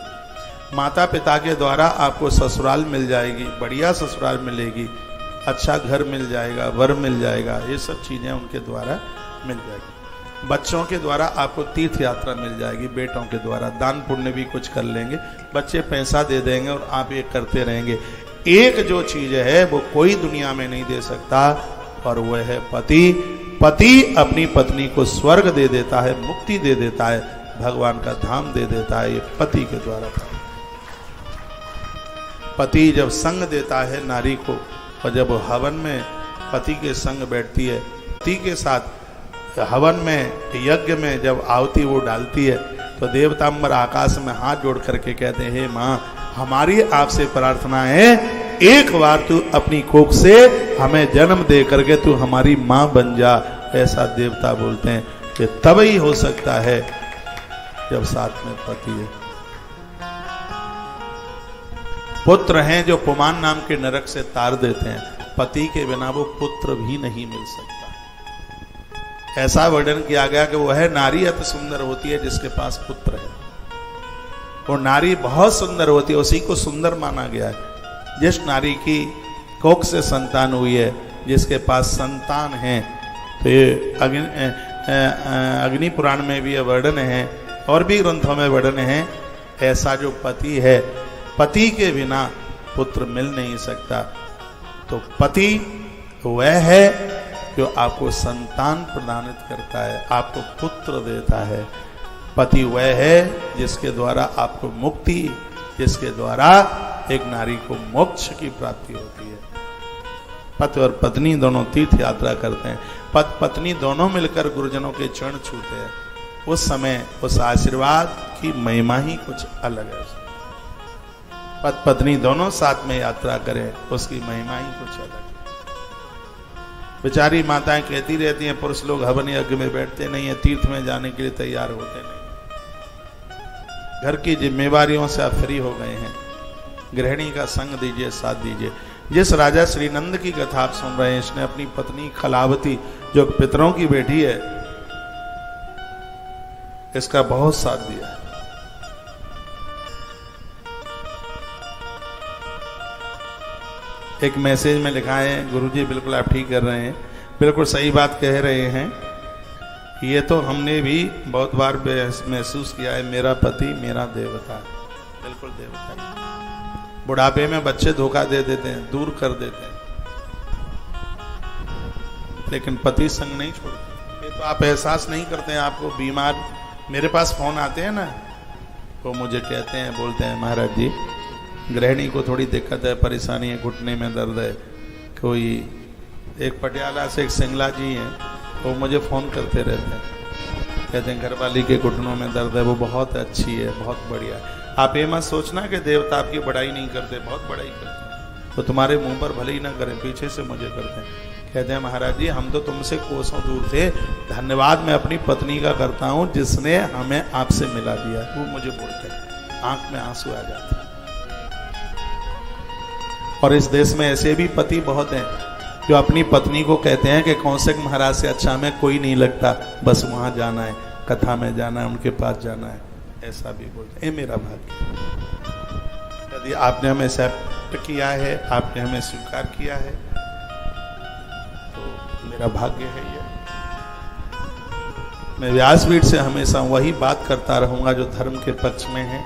माता पिता के द्वारा आपको ससुराल मिल जाएगी, बढ़िया ससुराल मिलेगी, अच्छा घर मिल जाएगा, वर मिल जाएगा, ये सब चीज़ें उनके द्वारा मिल जाएगी। बच्चों के द्वारा आपको तीर्थ यात्रा मिल जाएगी, बेटों के द्वारा दान पुण्य भी कुछ कर लेंगे, बच्चे पैसा दे देंगे और आप ये करते रहेंगे। एक जो चीज़ है वो कोई दुनिया में नहीं दे सकता और वह है पति। पति अपनी पत्नी को स्वर्ग दे देता है, मुक्ति दे देता है, भगवान का धाम दे देता है, ये पति के द्वारा। पति जब संग देता है नारी को, और जब हवन में पति के संग बैठती है, पति के साथ हवन में यज्ञ में जब आहुति वो डालती है, तो देवतांबर आकाश में हाथ जोड़ करके कहते हैं, हे माँ, हमारी आपसे प्रार्थना है, एक बार तू अपनी कोख से हमें जन्म दे करके तू हमारी माँ बन जा। ऐसा देवता बोलते हैं कि तब ही हो सकता है जब साथ में पति है। पुत्र हैं जो पुमान नाम के नरक से तार देते हैं, पति के बिना वो पुत्र भी नहीं मिल सकता। ऐसा वर्णन किया गया कि वह नारी अति सुंदर होती है जिसके पास पुत्र है। वो नारी बहुत सुंदर होती है, उसी को सुंदर माना गया है। जिस नारी की कोख से संतान हुई है, जिसके पास संतान है, तो ये अग्नि पुराण में भी यह वर्णन है और भी ग्रंथों में वर्णन है। ऐसा जो पति है, पति के बिना पुत्र मिल नहीं सकता। तो पति वह है जो आपको संतान प्रदानित करता है, आपको पुत्र देता है। पति वह है जिसके द्वारा आपको मुक्ति, जिसके द्वारा एक नारी को मोक्ष की प्राप्ति होती है। पति और पत्नी दोनों तीर्थ यात्रा करते हैं, पति पत्नी दोनों मिलकर गुरुजनों के चरण छूते हैं। उस समय उस आशीर्वाद की महिमा ही कुछ अलग है। पति पत्नी दोनों साथ में यात्रा करें, उसकी महिमा ही कुछ अलग है। बेचारी माताएं कहती रहती हैं, पुरुष लोग हवन यज्ञ में बैठते नहीं है, तीर्थ में जाने के लिए तैयार होते नहीं। घर की जिम्मेवारियों से आप फ्री हो गए हैं, गृहिणी का संग दीजिए, साथ दीजिए। जिस राजा श्री नंद की कथा आप सुन रहे हैं, इसने अपनी पत्नी खलावती जो पितरों की बेटी है, इसका बहुत साथ दिया। एक मैसेज में लिखा है, गुरुजी बिल्कुल आप ठीक कर रहे हैं, बिल्कुल सही बात कह रहे हैं। ये तो हमने भी बहुत बार महसूस किया है, मेरा पति मेरा देवता है, बिल्कुल देवता है। बुढ़ापे में बच्चे धोखा दे देते हैं, दूर कर देते हैं, लेकिन पति संग नहीं छोड़ते। ये तो आप एहसास नहीं करते हैं। आपको बीमार मेरे पास फोन आते हैं ना, वो मुझे कहते हैं, बोलते हैं, महाराज जी गृहिणी को थोड़ी दिक्कत है, परेशानी है, घुटने में दर्द है। कोई एक पटियाला से एक सिंगला जी हैं, वो मुझे फ़ोन करते रहते हैं, कहते हैं घरवाली के घुटनों में दर्द है, वो बहुत अच्छी है, बहुत बढ़िया है। आप ये मत सोचना कि देवता आपकी बड़ाई नहीं करते, बहुत बड़ाई करते हैं। तो तुम्हारे मुंह पर भले ही ना करें, पीछे से मुझे करते हैं। कहते हैं महाराज जी हम तो तुमसे कोसों दूर थे, धन्यवाद मैं अपनी पत्नी का करता हूँ जिसने हमें आपसे मिला दिया। वो मुझे बोलते हैं, आंख में आंसू आ जाते हैं। और इस देश में ऐसे भी पति बहुत हैं जो अपनी पत्नी को कहते हैं कि कौशिक महाराज से अच्छा हमें कोई नहीं लगता, बस वहाँ जाना है, कथा में जाना है, उनके पास जाना है। ऐसा भी बोलते हैं। ये मेरा भाग्य, यदि आपने हमें एक्सेप्ट किया है, आपने हमें स्वीकार किया है, तो मेरा भाग्य है ये। मैं व्यासपीठ से हमेशा वही बात करता रहूँगा जो धर्म के पक्ष में है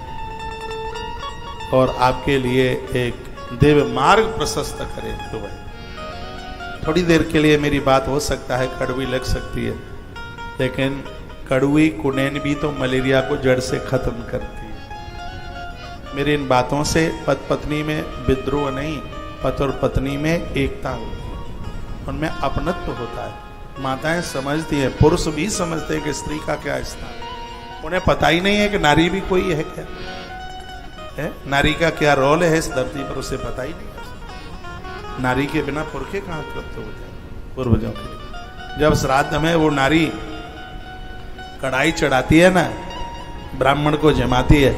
और आपके लिए एक देव मार्ग प्रशस्त करे। तो वही थोड़ी देर के लिए मेरी बात हो सकता है कड़वी लग सकती है, लेकिन कड़वी कुनैन भी तो मलेरिया को जड़ से खत्म करती है। मेरी इन बातों से पति पत्नी में विद्रोह नहीं, पति और पत्नी में एकता होती है, उनमें अपनत्व होता है। माताएं समझती हैं, पुरुष भी समझते हैं कि स्त्री का क्या स्थान। उन्हें पता ही नहीं है कि नारी भी कोई है क्या है, नारी का क्या रोल है इस धरती पर, उसे पता ही नहीं है। नारी के बिना पुरखे कहाँ तृप्त हो जाए पूर्वजों के लिए। जब श्राद्ध में वो नारी कढ़ाई चढ़ाती है ना, ब्राह्मण को जमाती है,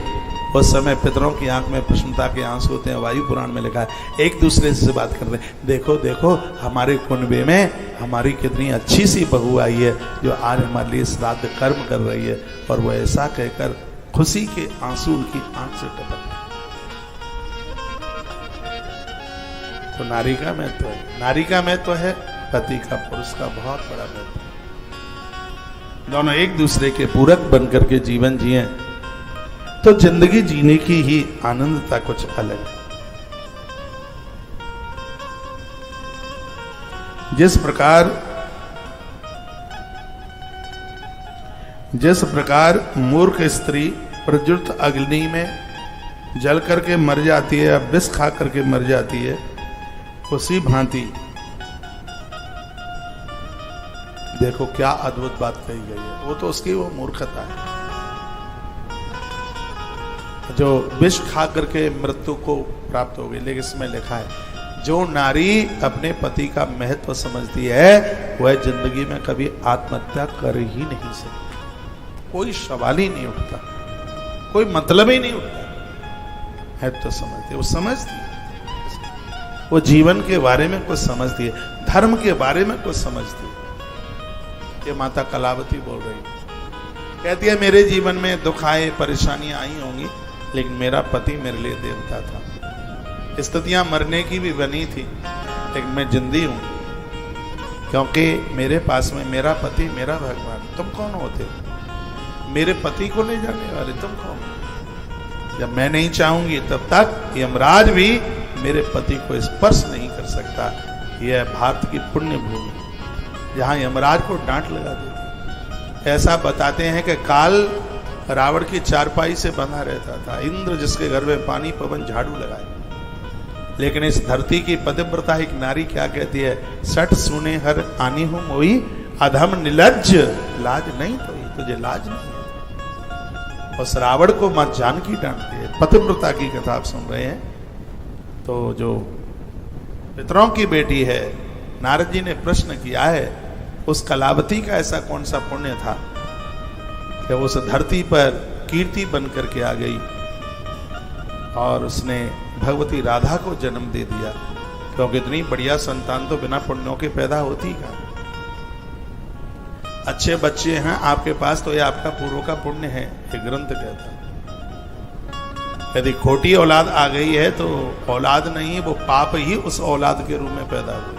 उस समय पितरों की आंख में प्रसन्नता के आंसू होते हैं। वायु पुराण में लिखा है, एक दूसरे से बात कर रहे हैं, देखो देखो हमारे कुनबे में हमारी कितनी अच्छी सी बहू आई है जो आज हमारे लिए श्राद्ध कर्म कर रही है। और वो ऐसा कहकर खुशी के आंसू उनकी आंख से टपक। तो नारी का महत्व है, नारी का महत्व है, पति का पुरुष का बहुत बड़ा महत्व है। दोनों एक दूसरे के पूरक बनकर के जीवन जिए तो जिंदगी जीने की ही आनंदता कुछ अलग है। जिस प्रकार मूर्ख स्त्री प्रज्वलित अग्नि में जल करके मर जाती है या विष खा करके मर जाती है, उसी भांति देखो क्या अद्भुत बात कही गई है। वो तो उसकी वो मूर्खता है जो विष खा करके मृत्यु को प्राप्त हो गई। लेकिन इसमें लिखा है जो नारी अपने पति का महत्व समझती है वह जिंदगी में कभी आत्महत्या कर ही नहीं सकती। कोई सवाल ही नहीं उठता, कोई मतलब ही नहीं उठता। महत्व समझती है, वो समझती है, वो जीवन के बारे में कुछ समझती है, धर्म के बारे में कुछ समझती है। ये माता कलावती बोल रही है, कहती है मेरे जीवन में दुख आए, परेशानियां आई होंगी, लेकिन मेरा पति मेरे लिए देवता था। स्थितियां मरने की भी बनी थी, लेकिन मैं जिंदी हूं क्योंकि मेरे पास में मेरा पति, मेरा भगवान। तुम कौन होते हो मेरे पति को ले जाने वाले? तुम कौन? जब मैं नहीं चाहूंगी तब तक यमराज भी मेरे पति को स्पर्श नहीं कर सकता। यह भारत की पुण्य भूमि जहां यमराज को डांट लगा देती। ऐसा बताते हैं कि काल रावण की चारपाई से बंधा रहता था, इंद्र जिसके घर में पानी पवन झाड़ू लगाए। लेकिन इस धरती की पतिव्रता एक नारी क्या कहती है, सठ सुने हर आनी हूं मोई, अधम निलज्ज लाज नहीं तो, तुझे लाज नहीं। उस रावण को मां जानकी डांटती है। पतिव्रता की कथा आप सुन रहे हैं। तो जो पितरों की बेटी है, नारद जी ने प्रश्न किया है, उस कलावती का ऐसा कौन सा पुण्य था कि उस धरती पर कीर्ति बन करके आ गई और उसने भगवती राधा को जन्म दे दिया। क्योंकि इतनी बढ़िया संतान तो बिना पुण्यों के पैदा होती का। अच्छे बच्चे हैं आपके पास तो ये आपका पूर्व का पुण्य है, ये ग्रंथ कहता है। यदि खोटी औलाद आ गई है तो औलाद नहीं, वो पाप ही उस औलाद के रूप में पैदा हुई।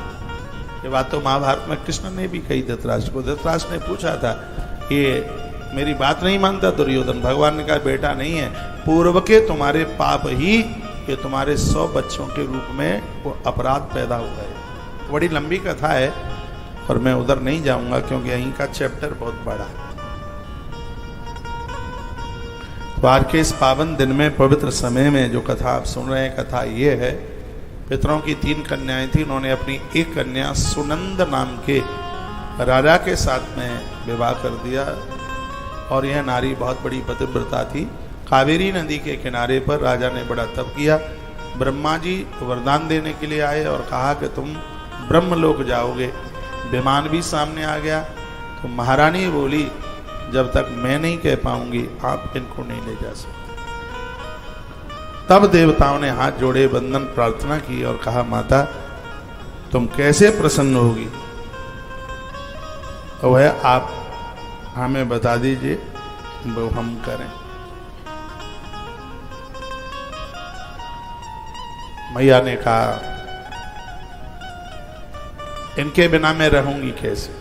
ये बात तो महाभारत में कृष्ण ने भी कही धृतराष्ट्र को। धृतराष्ट्र ने पूछा था, ये मेरी बात नहीं मानता दुर्योधन? भगवान ने कहा बेटा नहीं है, पूर्व के तुम्हारे पाप ही ये तुम्हारे 100 बच्चों के रूप में वो अपराध पैदा हुआ है। बड़ी लंबी कथा है और मैं उधर नहीं जाऊंगा क्योंकि यहीं का चैप्टर बहुत बड़ा है। तो आज के इस पावन दिन में, पवित्र समय में जो कथा आप सुन रहे हैं, कथा ये है, पितरों की 3 कन्याएं थी। उन्होंने अपनी एक कन्या सुनंद नाम के राजा के साथ में विवाह कर दिया और यह नारी बहुत बड़ी पतिव्रता थी। कावेरी नदी के किनारे पर राजा ने बड़ा तप किया। ब्रह्मा जी वरदान देने के लिए आए और कहा कि तुम ब्रह्मलोक जाओगे। विमान भी सामने आ गया। तो महारानी बोली, जब तक मैं नहीं कह पाऊंगी आप इनको नहीं ले जा सकते। तब देवताओं ने हाथ जोड़े, वंदन प्रार्थना की और कहा, माता तुम कैसे प्रसन्न होगी? तो वह आप हमें बता दीजिए, वो हम करें। मैया ने कहा, इनके बिना मैं रहूंगी कैसे?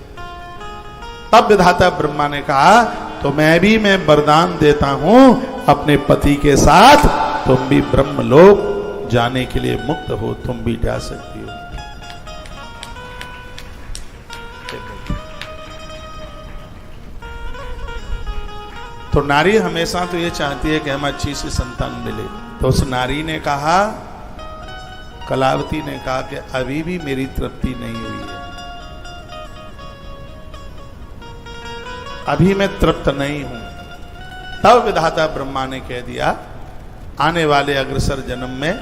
तब विधाता ब्रह्मा ने कहा, तो मैं वरदान देता हूं, अपने पति के साथ तुम भी ब्रह्मलोक जाने के लिए मुक्त हो, तुम भी जा सकती हो। तो नारी हमेशा तो ये चाहती है कि हमें अच्छी सी संतान मिले। तो उस नारी ने कहा, कलावती ने कहा कि अभी भी मेरी तृप्ति नहीं हुई है, अभी मैं तृप्त नहीं हूं। तब विधाता ब्रह्मा ने कह दिया, आने वाले अग्रसर जन्म में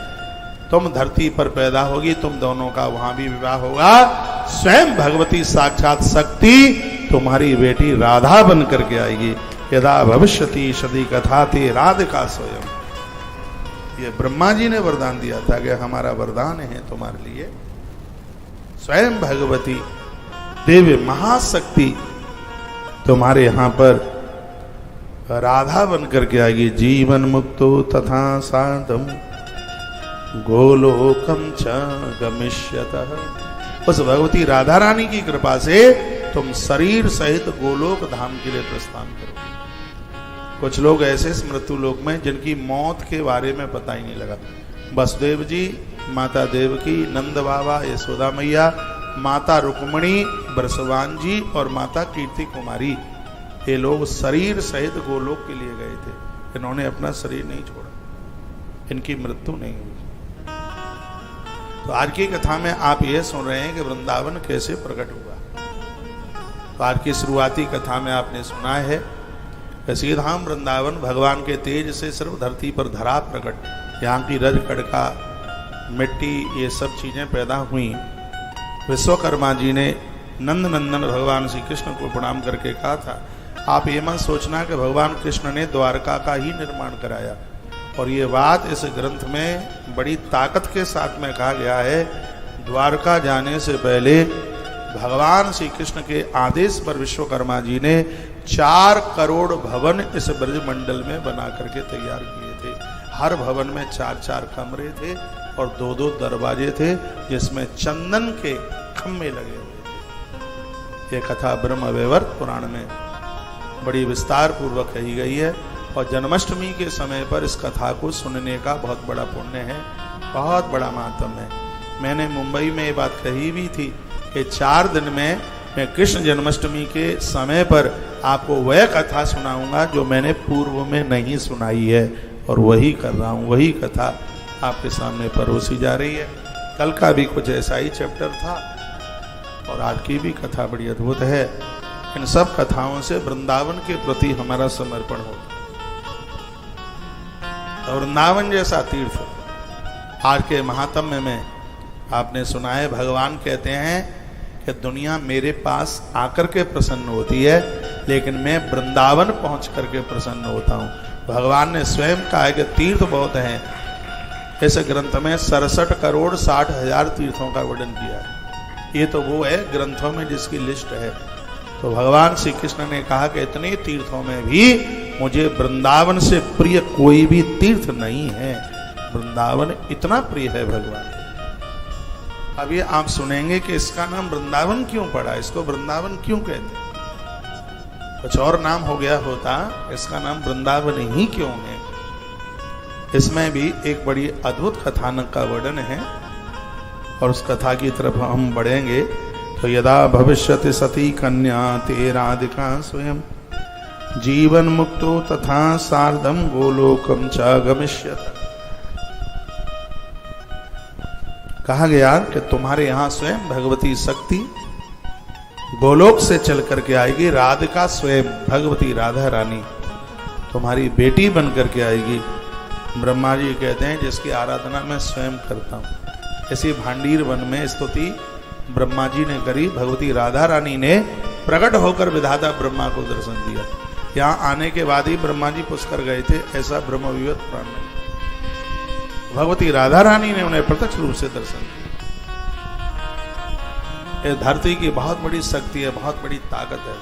तुम धरती पर पैदा होगी, तुम दोनों का वहां भी विवाह होगा। स्वयं भगवती साक्षात शक्ति तुम्हारी बेटी राधा बन करके आएगी। यदा भविष्यति सदी कथा ते राधिका स्वयं। ये ब्रह्मा जी ने वरदान दिया था कि हमारा वरदान है तुम्हारे लिए, स्वयं भगवती देवी महाशक्ति तुम्हारे यहां पर राधा बन करके आएगी। जीवन मुक्तो तथा साधम गोलोकम च गमिष्यतः। उस भगवती राधा रानी की कृपा से तुम शरीर सहित गोलोक धाम के लिए प्रस्थान करोगे। कुछ लोग ऐसे मृत्यु लोक में जिनकी मौत के बारे में पता ही नहीं लगा। वसुदेव जी, माता देवकी, नंद बाबा, यशोदा मैया, माता रुक्मणी, बृषभान जी और माता कीर्ति कुमारी, ये लोग शरीर सहित गोलोक के लिए गए थे। इन्होंने अपना शरीर नहीं छोड़ा, इनकी मृत्यु नहीं हुई। तो आज की कथा में आप ये सुन रहे हैं कि वृंदावन कैसे प्रकट हुआ। तो आज की शुरुआती कथा में आपने सुना है कि सीधाम वृंदावन भगवान के तेज से सिर्फ धरती पर धरा प्रकट। यहाँ की रज कड़का, मिट्टी, ये सब चीजें पैदा हुई। विश्वकर्मा जी ने नंद नंदन भगवान श्री कृष्ण को प्रणाम करके कहा था, आप ये मत सोचना कि भगवान कृष्ण ने द्वारका का ही निर्माण कराया। और ये बात इस ग्रंथ में बड़ी ताकत के साथ में कहा गया है, द्वारका जाने से पहले भगवान श्री कृष्ण के आदेश पर विश्वकर्मा जी ने 4 करोड़ भवन इस ब्रजमंडल में बना करके तैयार किए थे। हर भवन में 4-4 कमरे थे और 2-2 दरवाजे थे, जिसमें चंदन के खम्भे लगे हुए थे। ये कथा ब्रह्म वैवर्त पुराण में बड़ी विस्तार पूर्वक कही गई है। और जन्माष्टमी के समय पर इस कथा को सुनने का बहुत बड़ा पुण्य है, बहुत बड़ा महात्म्य है। मैंने मुंबई में ये बात कही भी थी कि 4 दिन में मैं कृष्ण जन्माष्टमी के समय पर आपको वह कथा सुनाऊंगा जो मैंने पूर्व में नहीं सुनाई है, और वही कर रहा हूँ। वही कथा आपके सामने परोसी जा रही है। कल का भी कुछ ऐसा ही चैप्टर था और आज की भी कथा बड़ी अद्भुत है। इन सब कथाओं से वृंदावन के प्रति हमारा समर्पण होता है। और वृंदावन जैसा तीर्थ आज के महात्म्य में आपने सुना है, भगवान कहते हैं कि दुनिया मेरे पास आकर के प्रसन्न होती है, लेकिन मैं वृंदावन पहुंच करके प्रसन्न होता हूं। भगवान ने स्वयं कहा है कि तीर्थ बहुत हैं। इस ग्रंथ में 67 करोड़ 60 हजार तीर्थों का वर्णन किया है। ये तो वो है ग्रंथों में जिसकी लिस्ट है। तो भगवान श्री कृष्ण ने कहा कि इतने तीर्थों में भी मुझे वृंदावन से प्रिय कोई भी तीर्थ नहीं है। वृंदावन इतना प्रिय है भगवान। अब ये आप सुनेंगे कि इसका नाम वृंदावन क्यों पड़ा, इसको वृंदावन क्यों कहते हैं। कुछ और नाम हो गया होता, इसका नाम वृंदावन ही क्यों है। इसमें भी एक बड़ी अद्भुत कथानक का वर्णन है और उस कथा की तरफ हम बढ़ेंगे। तो यदा भविष्यति सती कन्या ते राधिका स्वयं जीवन मुक्तो तथा सार्धम गोलोकम च गमिष्यत। कहा गया कि तुम्हारे यहां स्वयं भगवती शक्ति गोलोक से चल करके आएगी। राधिका स्वयं भगवती राधा रानी तुम्हारी बेटी बन करके आएगी। ब्रह्मा जी कहते हैं जिसकी आराधना मैं स्वयं करता हूं। ऐसी भांडीर वन में स्तुति ब्रह्मा जी ने करी। भगवती राधा रानी ने प्रकट होकर विधाता ब्रह्मा को दर्शन दिया। यहाँ आने के बाद ही ब्रह्मा जी पुष्कर गए थे, ऐसा ब्रह्म विवत पुराण में। भगवती राधा रानी ने उन्हें प्रत्यक्ष रूप से दर्शन दिया। ये धरती की बहुत बड़ी शक्ति है, बहुत बड़ी ताकत है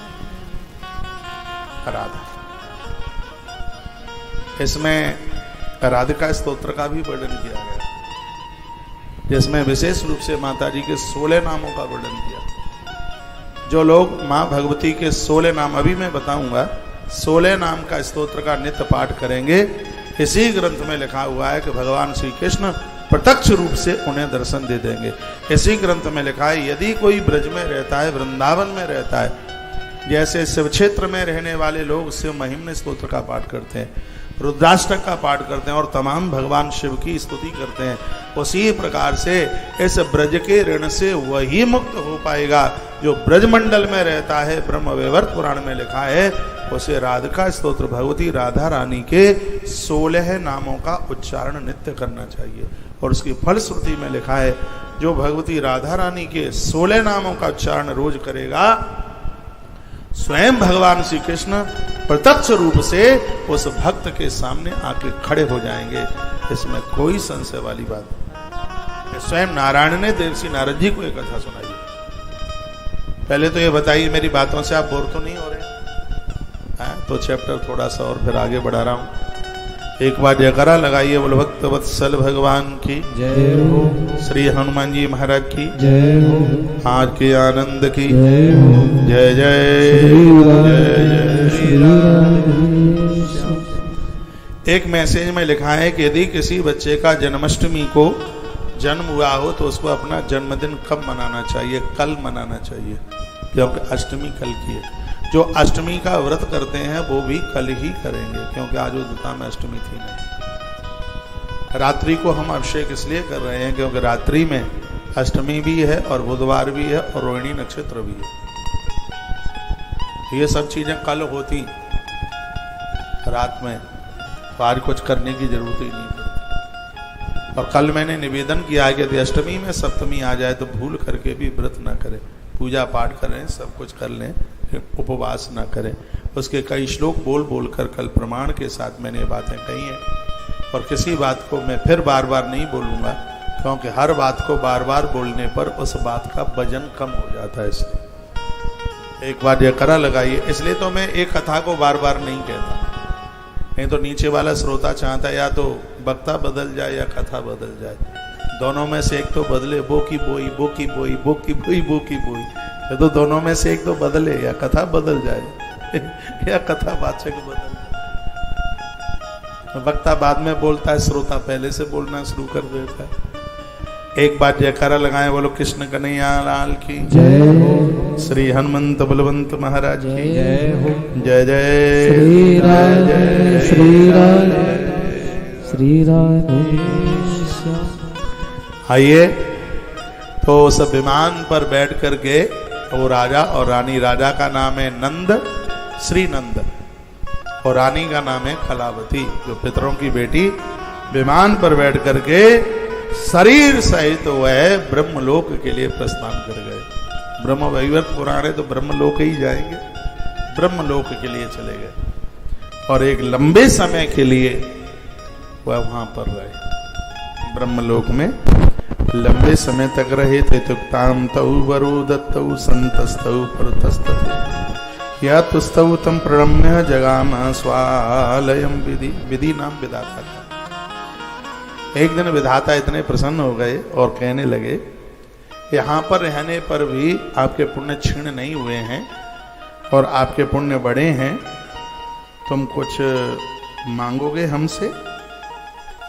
राधा। इसमें राधिका स्तोत्र का भी वर्णन किया गया, जिसमें विशेष रूप से माता जी के 16 नामों का वर्णन किया। जो लोग मां भगवती के 16 नाम अभी मैं बताऊंगा, 16 नाम का स्तोत्र का नित्य पाठ करेंगे। इसी ग्रंथ में लिखा हुआ है कि भगवान श्री कृष्ण प्रत्यक्ष रूप से उन्हें दर्शन दे देंगे। इसी ग्रंथ में लिखा है यदि कोई ब्रज में रहता है, वृंदावन में रहता है, जैसे शिव क्षेत्र में रहने वाले लोग शिव महिम्न स्तोत्र का पाठ करते हैं, रुद्राष्टक का पाठ करते हैं और तमाम भगवान शिव की स्तुति करते हैं, उसी प्रकार से इस ब्रज के ऋण से वही मुक्त हो पाएगा जो ब्रजमंडल में रहता है। ब्रह्म वैवर्त पुराण में लिखा है उसे राधिका स्तोत्र भगवती राधा रानी के 16 नामों का उच्चारण नित्य करना चाहिए। और उसकी फलश्रुति में लिखा है जो भगवती राधा रानी के 16 नामों का उच्चारण रोज करेगा स्वयं भगवान श्री कृष्ण प्रत्यक्ष रूप से उस भक्त के सामने आके खड़े हो जाएंगे, इसमें कोई संशय वाली बात नहीं। स्वयं नारायण ने देवर्षि नारद जी को एक कथा सुनाई। पहले तो ये बताइए मेरी बातों से आप बोर तो नहीं हो रहे? तो चैप्टर थोड़ा सा और फिर आगे बढ़ा रहा हूं। एक बार जयकारा लगाइए, बोलो भक्त वत्सल भगवान की जय हो, श्री हनुमान जी महाराज की जय हो, आज के आनंद की जय हो, जय जय जय श्री जय। एक मैसेज में लिखा है कि यदि किसी बच्चे का जन्माष्टमी को जन्म हुआ हो तो उसको अपना जन्मदिन कब मनाना चाहिए? कल मनाना चाहिए, क्योंकि अष्टमी कल की है। जो अष्टमी का व्रत करते हैं वो भी कल ही करेंगे, क्योंकि आज उदिता में अष्टमी थी नहीं। रात्रि को हम अभिषेक इसलिए कर रहे हैं क्योंकि रात्रि में अष्टमी भी है और बुधवार भी है और रोहिणी नक्षत्र भी है। ये सब चीजें कल होती रात में, तो आज कुछ करने की जरूरत ही नहीं पड़ती। और कल मैंने निवेदन किया कि यदि अष्टमी में सप्तमी आ जाए तो भूल करके भी व्रत ना करें, पूजा पाठ करें, सब कुछ कर लें, उपवास ना करें। उसके कई श्लोक बोल बोल कर कल प्रमाण के साथ मैंने ये बातें कही हैं। और किसी बात को मैं फिर बार बार नहीं बोलूँगा, क्योंकि हर बात को बार बार बोलने पर उस बात का वजन कम हो जाता है। इसलिए एक बार जयकारा लगाइए। इसलिए तो मैं एक कथा को बार बार नहीं कहता, नहीं तो नीचे वाला श्रोता चाहता है या तो वक्ता बदल जाए या कथा बदल जाए, दोनों में से एक तो बदले। बो की बोई, बो की बोई, बो की बोई, बो की बोई, तो दोनों में से एक तो बदले, या कथा बदल जाए या कथा वाचक बदल जाए। वक्ता बाद में बोलता है, श्रोता पहले से बोलना शुरू कर देता है। एक बार जयकारा लगाएं, बोलो कृष्ण कन्हैया लाल की जय हो, श्री हनुमंत बलवंत महाराज की जय हो, जय जय श्री राम श्री राम श्री राम। आइए, तो उस विमान पर बैठ करके वो राजा और रानी, राजा का नाम है नंद, श्री नंद, और रानी का नाम है कलावती, जो पितरों की बेटी, विमान पर बैठ करके शरीर सहित वह ब्रह्मलोक के लिए प्रस्थान कर गए। ब्रह्म वैवर्त पुराण है तो ब्रह्मलोक ही जाएंगे, ब्रह्मलोक के लिए चले गए और एक लंबे समय के लिए वह वहां पर रहे। ब्रह्मलोक में लंबे समय तक रहे थे। तुक्ताम तौ वरो दत्तौ संतस्तौ परतस्तौ या तुस्तौ तम प्रणम्य जगाम स्वालयम विधि। विधि नाम विधाता था। एक दिन विधाता इतने प्रसन्न हो गए और कहने लगे, यहाँ पर रहने पर भी आपके पुण्य क्षीण नहीं हुए हैं और आपके पुण्य बढ़े हैं, तुम कुछ मांगोगे हमसे?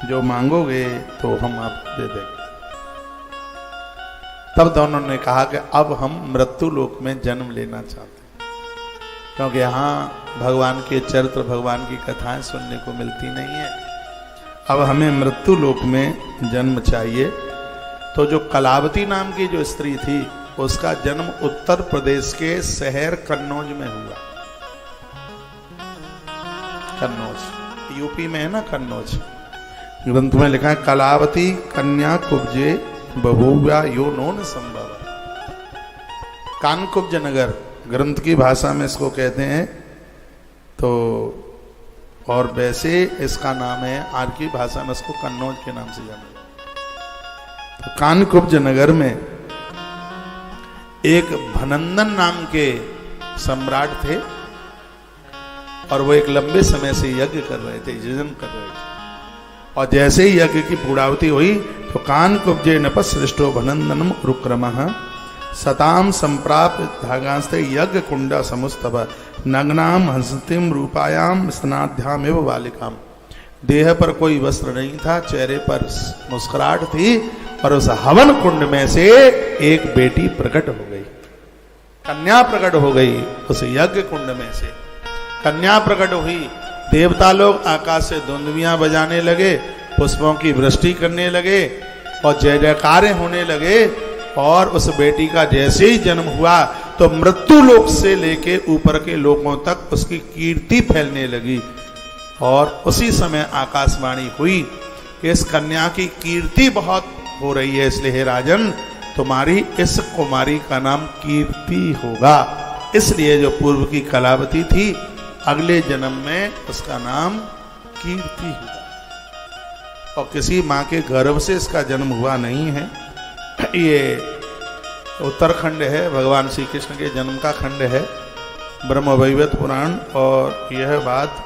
जो मांगोगे तो हम आपको दे देंगे। तब दोनों ने कहा कि अब हम मृत्यु लोक में जन्म लेना चाहते हैं, क्योंकि यहाँ भगवान के चरित्र, भगवान की कथाएं सुनने को मिलती नहीं है। अब हमें मृत्यु लोक में जन्म चाहिए। तो जो कलावती नाम की जो स्त्री थी, उसका जन्म उत्तर प्रदेश के शहर कन्नौज में हुआ। कन्नौज यूपी में है ना, कन्नौज। ग्रंथ में लिखा है, कलावती कन्या कुब्जे बभूव्या यो नोन संभव। कानकुब्ज नगर ग्रंथ की भाषा में इसको कहते हैं। तो और वैसे इसका नाम है, आज की भाषा में इसको कन्नौज के नाम से जाना जाता है। तो कानकुब्ज नगर में एक भनंदन नाम के सम्राट थे और वो एक लंबे समय से यज्ञ कर रहे थे, यजन कर रहे थे। और जैसे ही यज्ञ की पूर्णाहुति हुई तो कानकुब्जे नपसृष्टो भनंदनम रुक्रमः सताम संप्राप्त धागास्ते यज्ञ कुंडा समुस्तव नग्नाम हंसतिम रूपायाम स्नाध्याम एवं बालिकाम। देह पर कोई वस्त्र नहीं था, चेहरे पर मुस्कुराहट थी और उस हवन कुंड में से एक बेटी प्रकट हो गई, कन्या प्रकट हो गई। उस यज्ञ कुंड में से कन्या प्रकट हुई। देवता लोग आकाश से दुंदुभियां बजाने लगे, पुष्पों की वृष्टि करने लगे और जय जयकारे होने लगे। और उस बेटी का जैसे ही जन्म हुआ तो मृत्यु लोक से लेके ऊपर के लोकों तक उसकी कीर्ति फैलने लगी। और उसी समय आकाशवाणी हुई कि इस कन्या की कीर्ति बहुत हो रही है, इसलिए हे राजन तुम्हारी इस कुमारी का नाम कीर्ति होगा। इसलिए जो पूर्व की कलावती थी अगले जन्म में उसका नाम कीर्ति हुआ। और किसी माँ के गर्भ से इसका जन्म हुआ नहीं है। ये उत्तरखंड है, भगवान श्री कृष्ण के जन्म का खंड है, ब्रह्मवैवर्त पुराण। और यह बात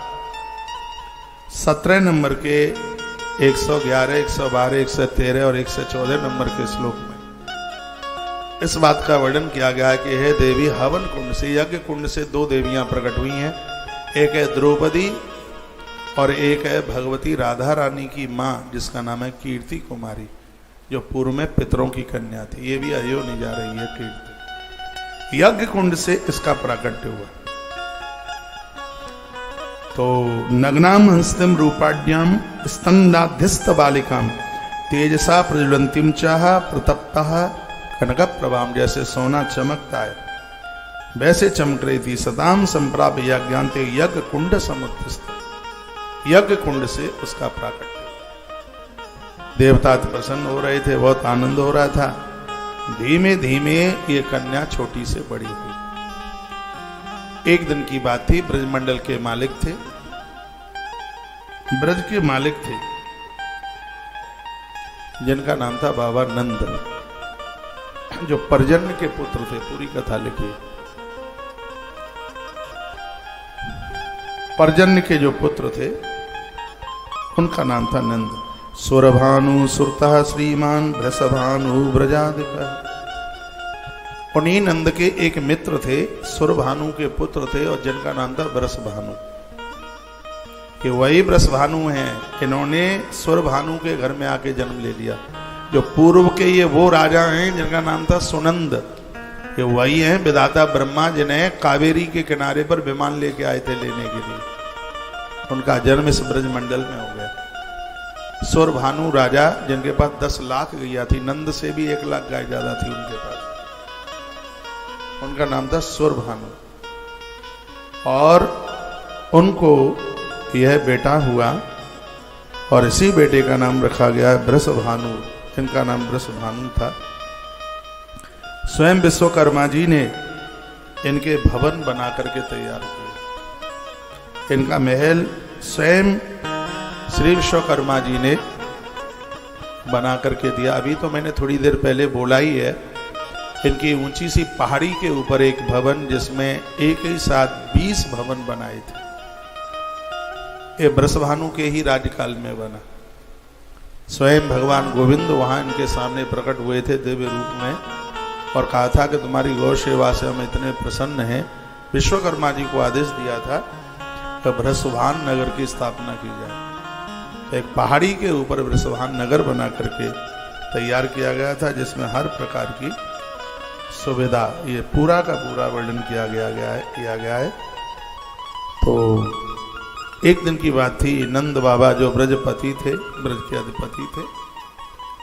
17 नंबर के 111, 112, 113 और 114 नंबर के श्लोक में इस बात का वर्णन किया गया है कि हे देवी, हवन कुंड से, यज्ञ कुंड से 2 देवियां प्रकट हुई हैं। एक है द्रौपदी और एक है भगवती राधा रानी की माँ, जिसका नाम है कीर्ति कुमारी, जो पूर्व में पितरों की कन्या थी। ये भी अयोध्या जा रही है कीर्ति। यज्ञ कुंड से इसका प्राकट्य हुआ। तो नग्नाम हस्तिम रूपाढ्याम स्तंडाध्यस्त बालिकाम तेजसा प्रज्वलंतिम चाह प्रतप्तः कनक प्रभाम, जैसे सोना चमकता है वैसे चमक रही थी। सताम संप्राप यज्ञान्ते यज्ञ कुंड समुत्थित, यज्ञ कुंड से उसका प्राकट्य। देवता प्रसन्न हो रहे थे, बहुत आनंद हो रहा था। धीमे धीमे ये कन्या छोटी से बड़ी हुई। एक दिन की बात थी, ब्रजमंडल के मालिक थे, ब्रज के मालिक थे, जिनका नाम था बाबा नंद, जो पर्जन्य के पुत्र थे। पूरी कथा लिखी। पर्जन्य के जो पुत्र थे उनका नाम था नंद। सुरभानु सुरतः श्रीमान भ्रसभानु ब्रजाधिप। उन्हीं नंद के एक मित्र थे, सुरभानु के पुत्र थे, और जिनका नाम था ब्रसभानु। कि वही ब्रसभानु हैं, इन्होंने सुरभानु के घर में आके जन्म ले लिया। जो पूर्व के ये वो राजा हैं जिनका नाम था सुनंद। ये वही हैं विधाता ब्रह्मा, जिन्हें कावेरी के किनारे पर विमान लेके आए थे लेने के लिए। उनका जन्म इस ब्रजमंडल में हो गया। सुरभानु राजा, जिनके पास 10 लाख गैया थी, नंद से भी 1 लाख गाय ज्यादा थी उनके पास। उनका नाम था सुरभानु। और उनको यह बेटा हुआ, और इसी बेटे का नाम रखा गया वृषभानु। इनका नाम वृषभानु था। स्वयं विश्वकर्मा जी ने इनके भवन बना करके तैयार किए। इनका महल स्वयं श्री विश्वकर्मा जी ने बना करके दिया। अभी तो मैंने थोड़ी देर पहले बोला ही है, इनकी ऊंची सी पहाड़ी के ऊपर एक भवन, जिसमें एक ही साथ 20 भवन बनाए थे। ये वृषभानु के ही राज्यकाल में बना। स्वयं भगवान गोविंद वहां इनके सामने प्रकट हुए थे दिव्य रूप में, और कहा था कि तुम्हारी गौ सेवा से हम इतने प्रसन्न हैं। विश्वकर्मा जी को आदेश दिया था कि वृषभान नगर की स्थापना की जाए। तो एक पहाड़ी के ऊपर वृषभान नगर बना करके तैयार किया गया था, जिसमें हर प्रकार की सुविधा, ये पूरा का पूरा वर्णन किया गया है। तो एक दिन की बात थी, नंद बाबा जो ब्रजपति थे, ब्रज के अधिपति थे,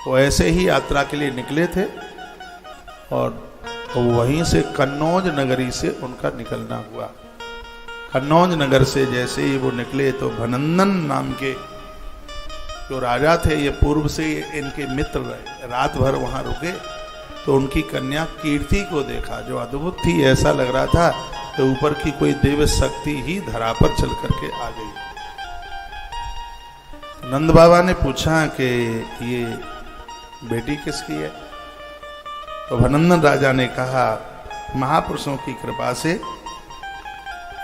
वो ऐसे ही यात्रा के लिए निकले थे, और वहीं से कन्नौज नगरी से उनका निकलना हुआ। कन्नौज नगर से जैसे ही वो निकले तो भनंदन नाम के जो राजा थे, ये पूर्व से इनके मित्र रहे, रात भर वहां रुके। तो उनकी कन्या कीर्ति को देखा, जो अद्भुत थी। ऐसा लग रहा था कि ऊपर की कोई देव शक्ति ही धरा पर चल करके आ गई। नंद बाबा ने पूछा कि ये बेटी किसकी है? तो भनंदन राजा ने कहा, महापुरुषों की कृपा से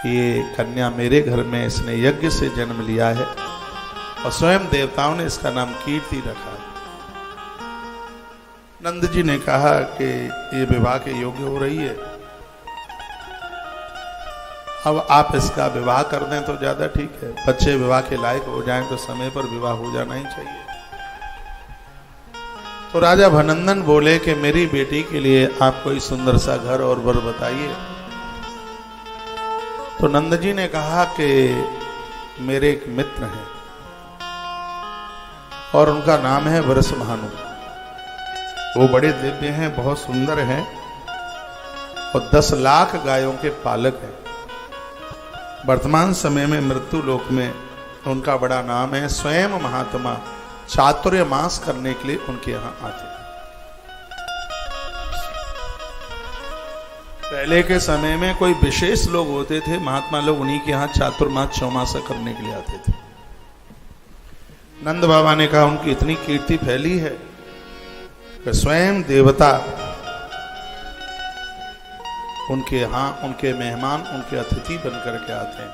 ये कन्या मेरे घर में, इसने यज्ञ से जन्म लिया है, और स्वयं देवताओं ने इसका नाम कीर्ति रखा है। नंद जी ने कहा कि ये विवाह के योग्य हो रही है, अब आप इसका विवाह कर दें तो ज्यादा ठीक है। बच्चे विवाह के लायक हो जाएं तो समय पर विवाह हो जाना ही चाहिए। तो राजा भनंदन बोले कि मेरी बेटी के लिए आप कोई सुंदर सा घर और वर बताइए। तो नंद जी ने कहा कि मेरे एक मित्र हैं, और उनका नाम है वृषभानु। वो बड़े दिव्य हैं, बहुत सुंदर हैं, और 10 लाख गायों के पालक हैं। वर्तमान समय में मृत्यु लोक में उनका बड़ा नाम है। स्वयं महात्मा चातुर्य मास करने के लिए उनके यहां आते हैं। पहले के समय में कोई विशेष लोग होते थे, महात्मा लोग, उन्हीं के यहाँ चातुर्मास चौमासा करने के लिए आते थे। नंद बाबा ने कहा उनकी इतनी कीर्ति फैली है कि स्वयं देवता उनके यहाँ, उनके मेहमान, उनके अतिथि बन करके आते हैं।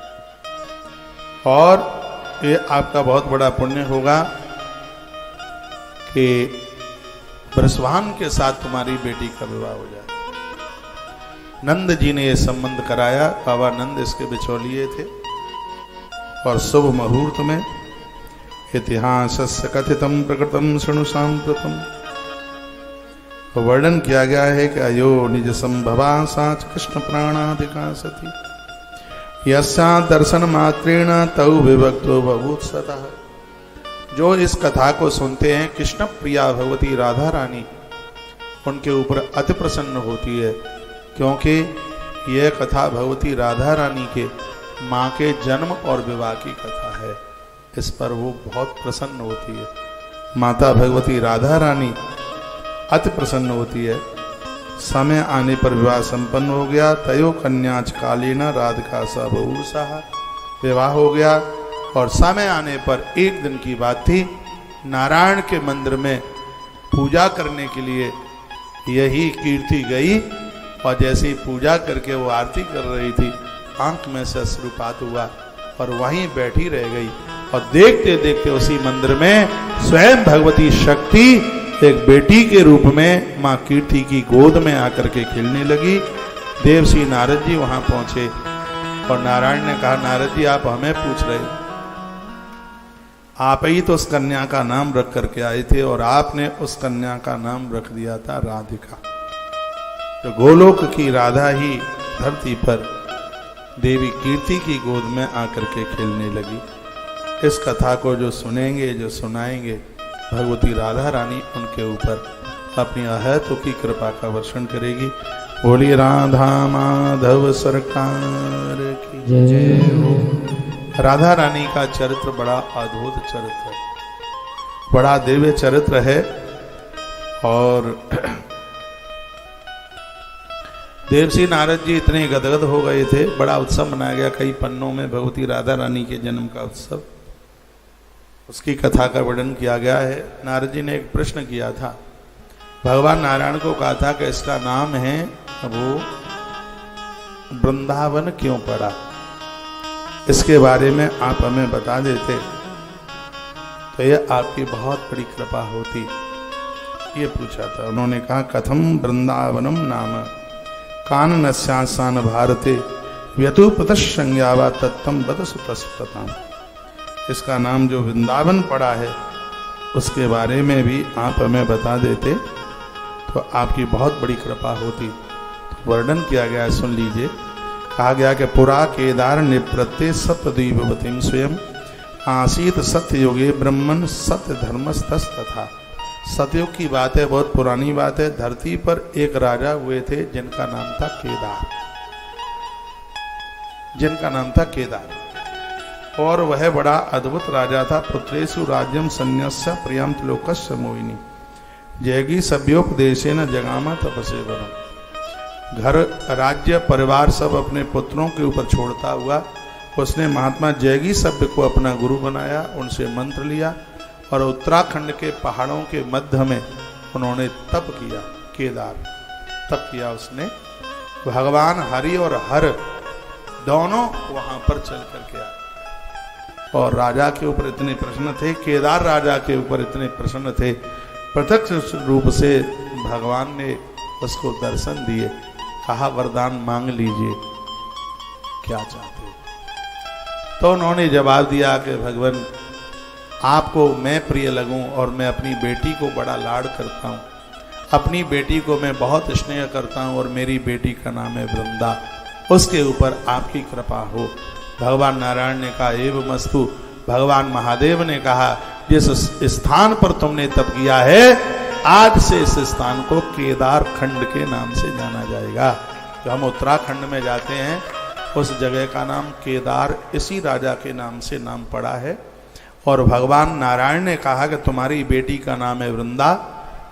और ये आपका बहुत बड़ा पुण्य होगा कि ब्रजवान के साथ तुम्हारी बेटी का विवाह हो जाए। नंद जी ने यह संबंध कराया। बाबा नंद इसके बिचौलिए थे और शुभ मुहूर्त में इतिहास कथितम प्रकृतम शृणु सांप्रतम वर्णन किया गया है कि अयो निज संभवा साच कृष्ण प्राणाधिका सती यस्या दर्शन मात्रेण तौ विभक्तो बभूत्सतः। जो इस कथा को सुनते हैं, कृष्ण प्रिया भगवती राधा रानी उनके ऊपर अति प्रसन्न होती है, क्योंकि यह कथा भगवती राधा रानी के माँ के जन्म और विवाह की कथा है। इस पर वो बहुत प्रसन्न होती है। माता भगवती राधा रानी अति प्रसन्न होती है। समय आने पर विवाह संपन्न हो गया। तयो कन्याच कालीन राधिका सा बहुसा, विवाह हो गया। और समय आने पर एक दिन की बात थी, नारायण के मंदिर में पूजा करने के लिए यही कीर्ति गई और जैसे ही पूजा करके वो आरती कर रही थी, आंख में से अश्रुपात हुआ और वहीं बैठी रह गई। और देखते देखते उसी मंदिर में स्वयं भगवती शक्ति एक बेटी के रूप में मां कीर्ति की गोद में आकर के खेलने लगी। देवश्री नारद जी वहां पहुंचे और नारायण ने कहा, नारद जी आप हमें पूछ रहे, आप ही तो उस कन्या का नाम रख करके आए थे और आपने उस कन्या का नाम रख दिया था राधिका। तो गोलोक की राधा ही धरती पर देवी कीर्ति की गोद में आकर के खेलने लगी। इस कथा को जो सुनेंगे, जो सुनाएंगे, भगवती राधा रानी उनके ऊपर अपनी अहेतु की कृपा का वर्षण करेगी। बोली राधा माधव सरकार की जय हो। राधा रानी का चरित्र बड़ा अद्भुत चरित्र है, बड़ा दिव्य चरित्र है। और देवश्री नारद जी इतने गदगद हो गए थे, बड़ा उत्सव मनाया गया कई पन्नों में भगवती राधा रानी के जन्म का उत्सव, उसकी कथा का वर्णन किया गया है। नारद जी ने एक प्रश्न किया था, भगवान नारायण को कहा था कि इसका नाम है वो वृंदावन क्यों पड़ा, इसके बारे में आप हमें बता देते तो यह आपकी बहुत बड़ी कृपा होती। ये पूछा था। उन्होंने कहा, कथम वृंदावनम नाम काननस्यासान भारते व्यतुपतसंज्ञावा तत्तम बदसुतस्पताम। इसका नाम जो वृंदावन पड़ा है उसके बारे में भी आप हमें बता देते तो आपकी बहुत बड़ी कृपा होती। तो वर्णन किया गया, सुन लीजिए। कहा गया कि पुरा केदार निप्रत्ये सप्तद्वीपवतीम स्वयं आसीत सत्ययुगे ब्रह्मन सत्य धर्मस्तथा। सतयुग की बात है, बहुत पुरानी बात है। धरती पर एक राजा हुए थे जिनका नाम था केदार, जिनका नाम था केदार। और वह बड़ा अद्भुत राजा था। पुत्रेषु राज्यम संन्यस्य प्रियम त्रिलोकस्य मोहिनी जयगी सभ्योपदेशेन जगामा तपसे वनम। घर राज्य परिवार सब अपने पुत्रों के ऊपर छोड़ता हुआ उसने महात्मा जयगी सभ्य को अपना गुरु बनाया, उनसे मंत्र लिया और उत्तराखंड के पहाड़ों के मध्य में उन्होंने तप किया। केदार तप किया उसने। भगवान हरि और हर दोनों वहां पर चल करके आए और राजा के ऊपर इतने प्रसन्न थे, केदार राजा के ऊपर इतने प्रसन्न थे, प्रत्यक्ष रूप से भगवान ने उसको दर्शन दिए। कहा, वरदान मांग लीजिए, क्या चाहते हो। तो उन्होंने जवाब दिया कि भगवान आपको मैं प्रिय लगूं और मैं अपनी बेटी को बड़ा लाड करता हूं, अपनी बेटी को मैं बहुत स्नेह करता हूं और मेरी बेटी का नाम है वृंदा, उसके ऊपर आपकी कृपा हो। भगवान नारायण ने कहा, एवमस्तु। भगवान महादेव ने कहा, जिस स्थान पर तुमने तप किया है आज से इस स्थान को केदार खंड के नाम से जाना जाएगा। जो हम उत्तराखंड में जाते हैं उस जगह का नाम केदार इसी राजा के नाम से नाम पड़ा है। और भगवान नारायण ने कहा कि तुम्हारी बेटी का नाम है वृंदा,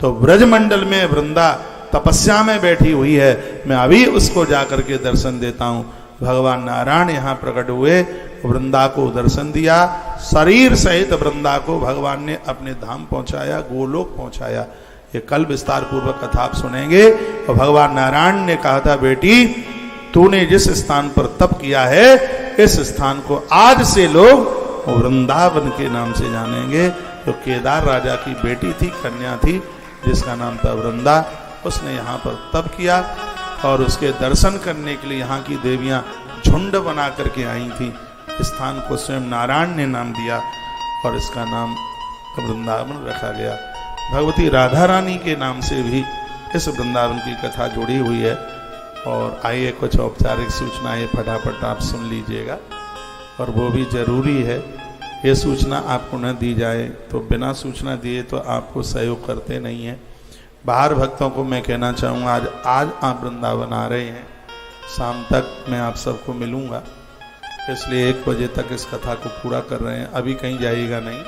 तो ब्रजमंडल में वृंदा तपस्या में बैठी हुई है, मैं अभी उसको जाकर के दर्शन देता हूँ। भगवान नारायण यहाँ प्रकट हुए, वृंदा को दर्शन दिया, शरीर सहित वृंदा को भगवान ने अपने धाम पहुंचाया, गोलोक पहुंचाया। ये कल विस्तार पूर्वक कथा आप सुनेंगे। और भगवान नारायण ने कहा था, बेटी तूने जिस स्थान पर तप किया है, इस स्थान को आज से लोग वृंदावन के नाम से जानेंगे। जो केदार राजा की बेटी थी, कन्या थी, जिसका नाम था वृंदा, उसने यहाँ पर तप किया और उसके दर्शन करने के लिए यहाँ की देवियाँ झुंड बना करके आई थी। स्थान को स्वयं नारायण ने नाम दिया और इसका नाम वृंदावन रखा गया। भगवती राधा रानी के नाम से भी इस वृंदावन की कथा जुड़ी हुई है। और आइए कुछ औपचारिक सूचनाएं फटाफट आप सुन लीजिएगा, और वो भी जरूरी है। ये सूचना आपको न दी जाए तो बिना सूचना दिए तो आपको सहयोग करते नहीं हैं। बाहर भक्तों को मैं कहना चाहूँगा, आज आप वृंदावन आ रहे हैं, शाम तक मैं आप सबको मिलूँगा, इसलिए 1 बजे तक इस कथा को पूरा कर रहे हैं, अभी कहीं जाइएगा नहीं।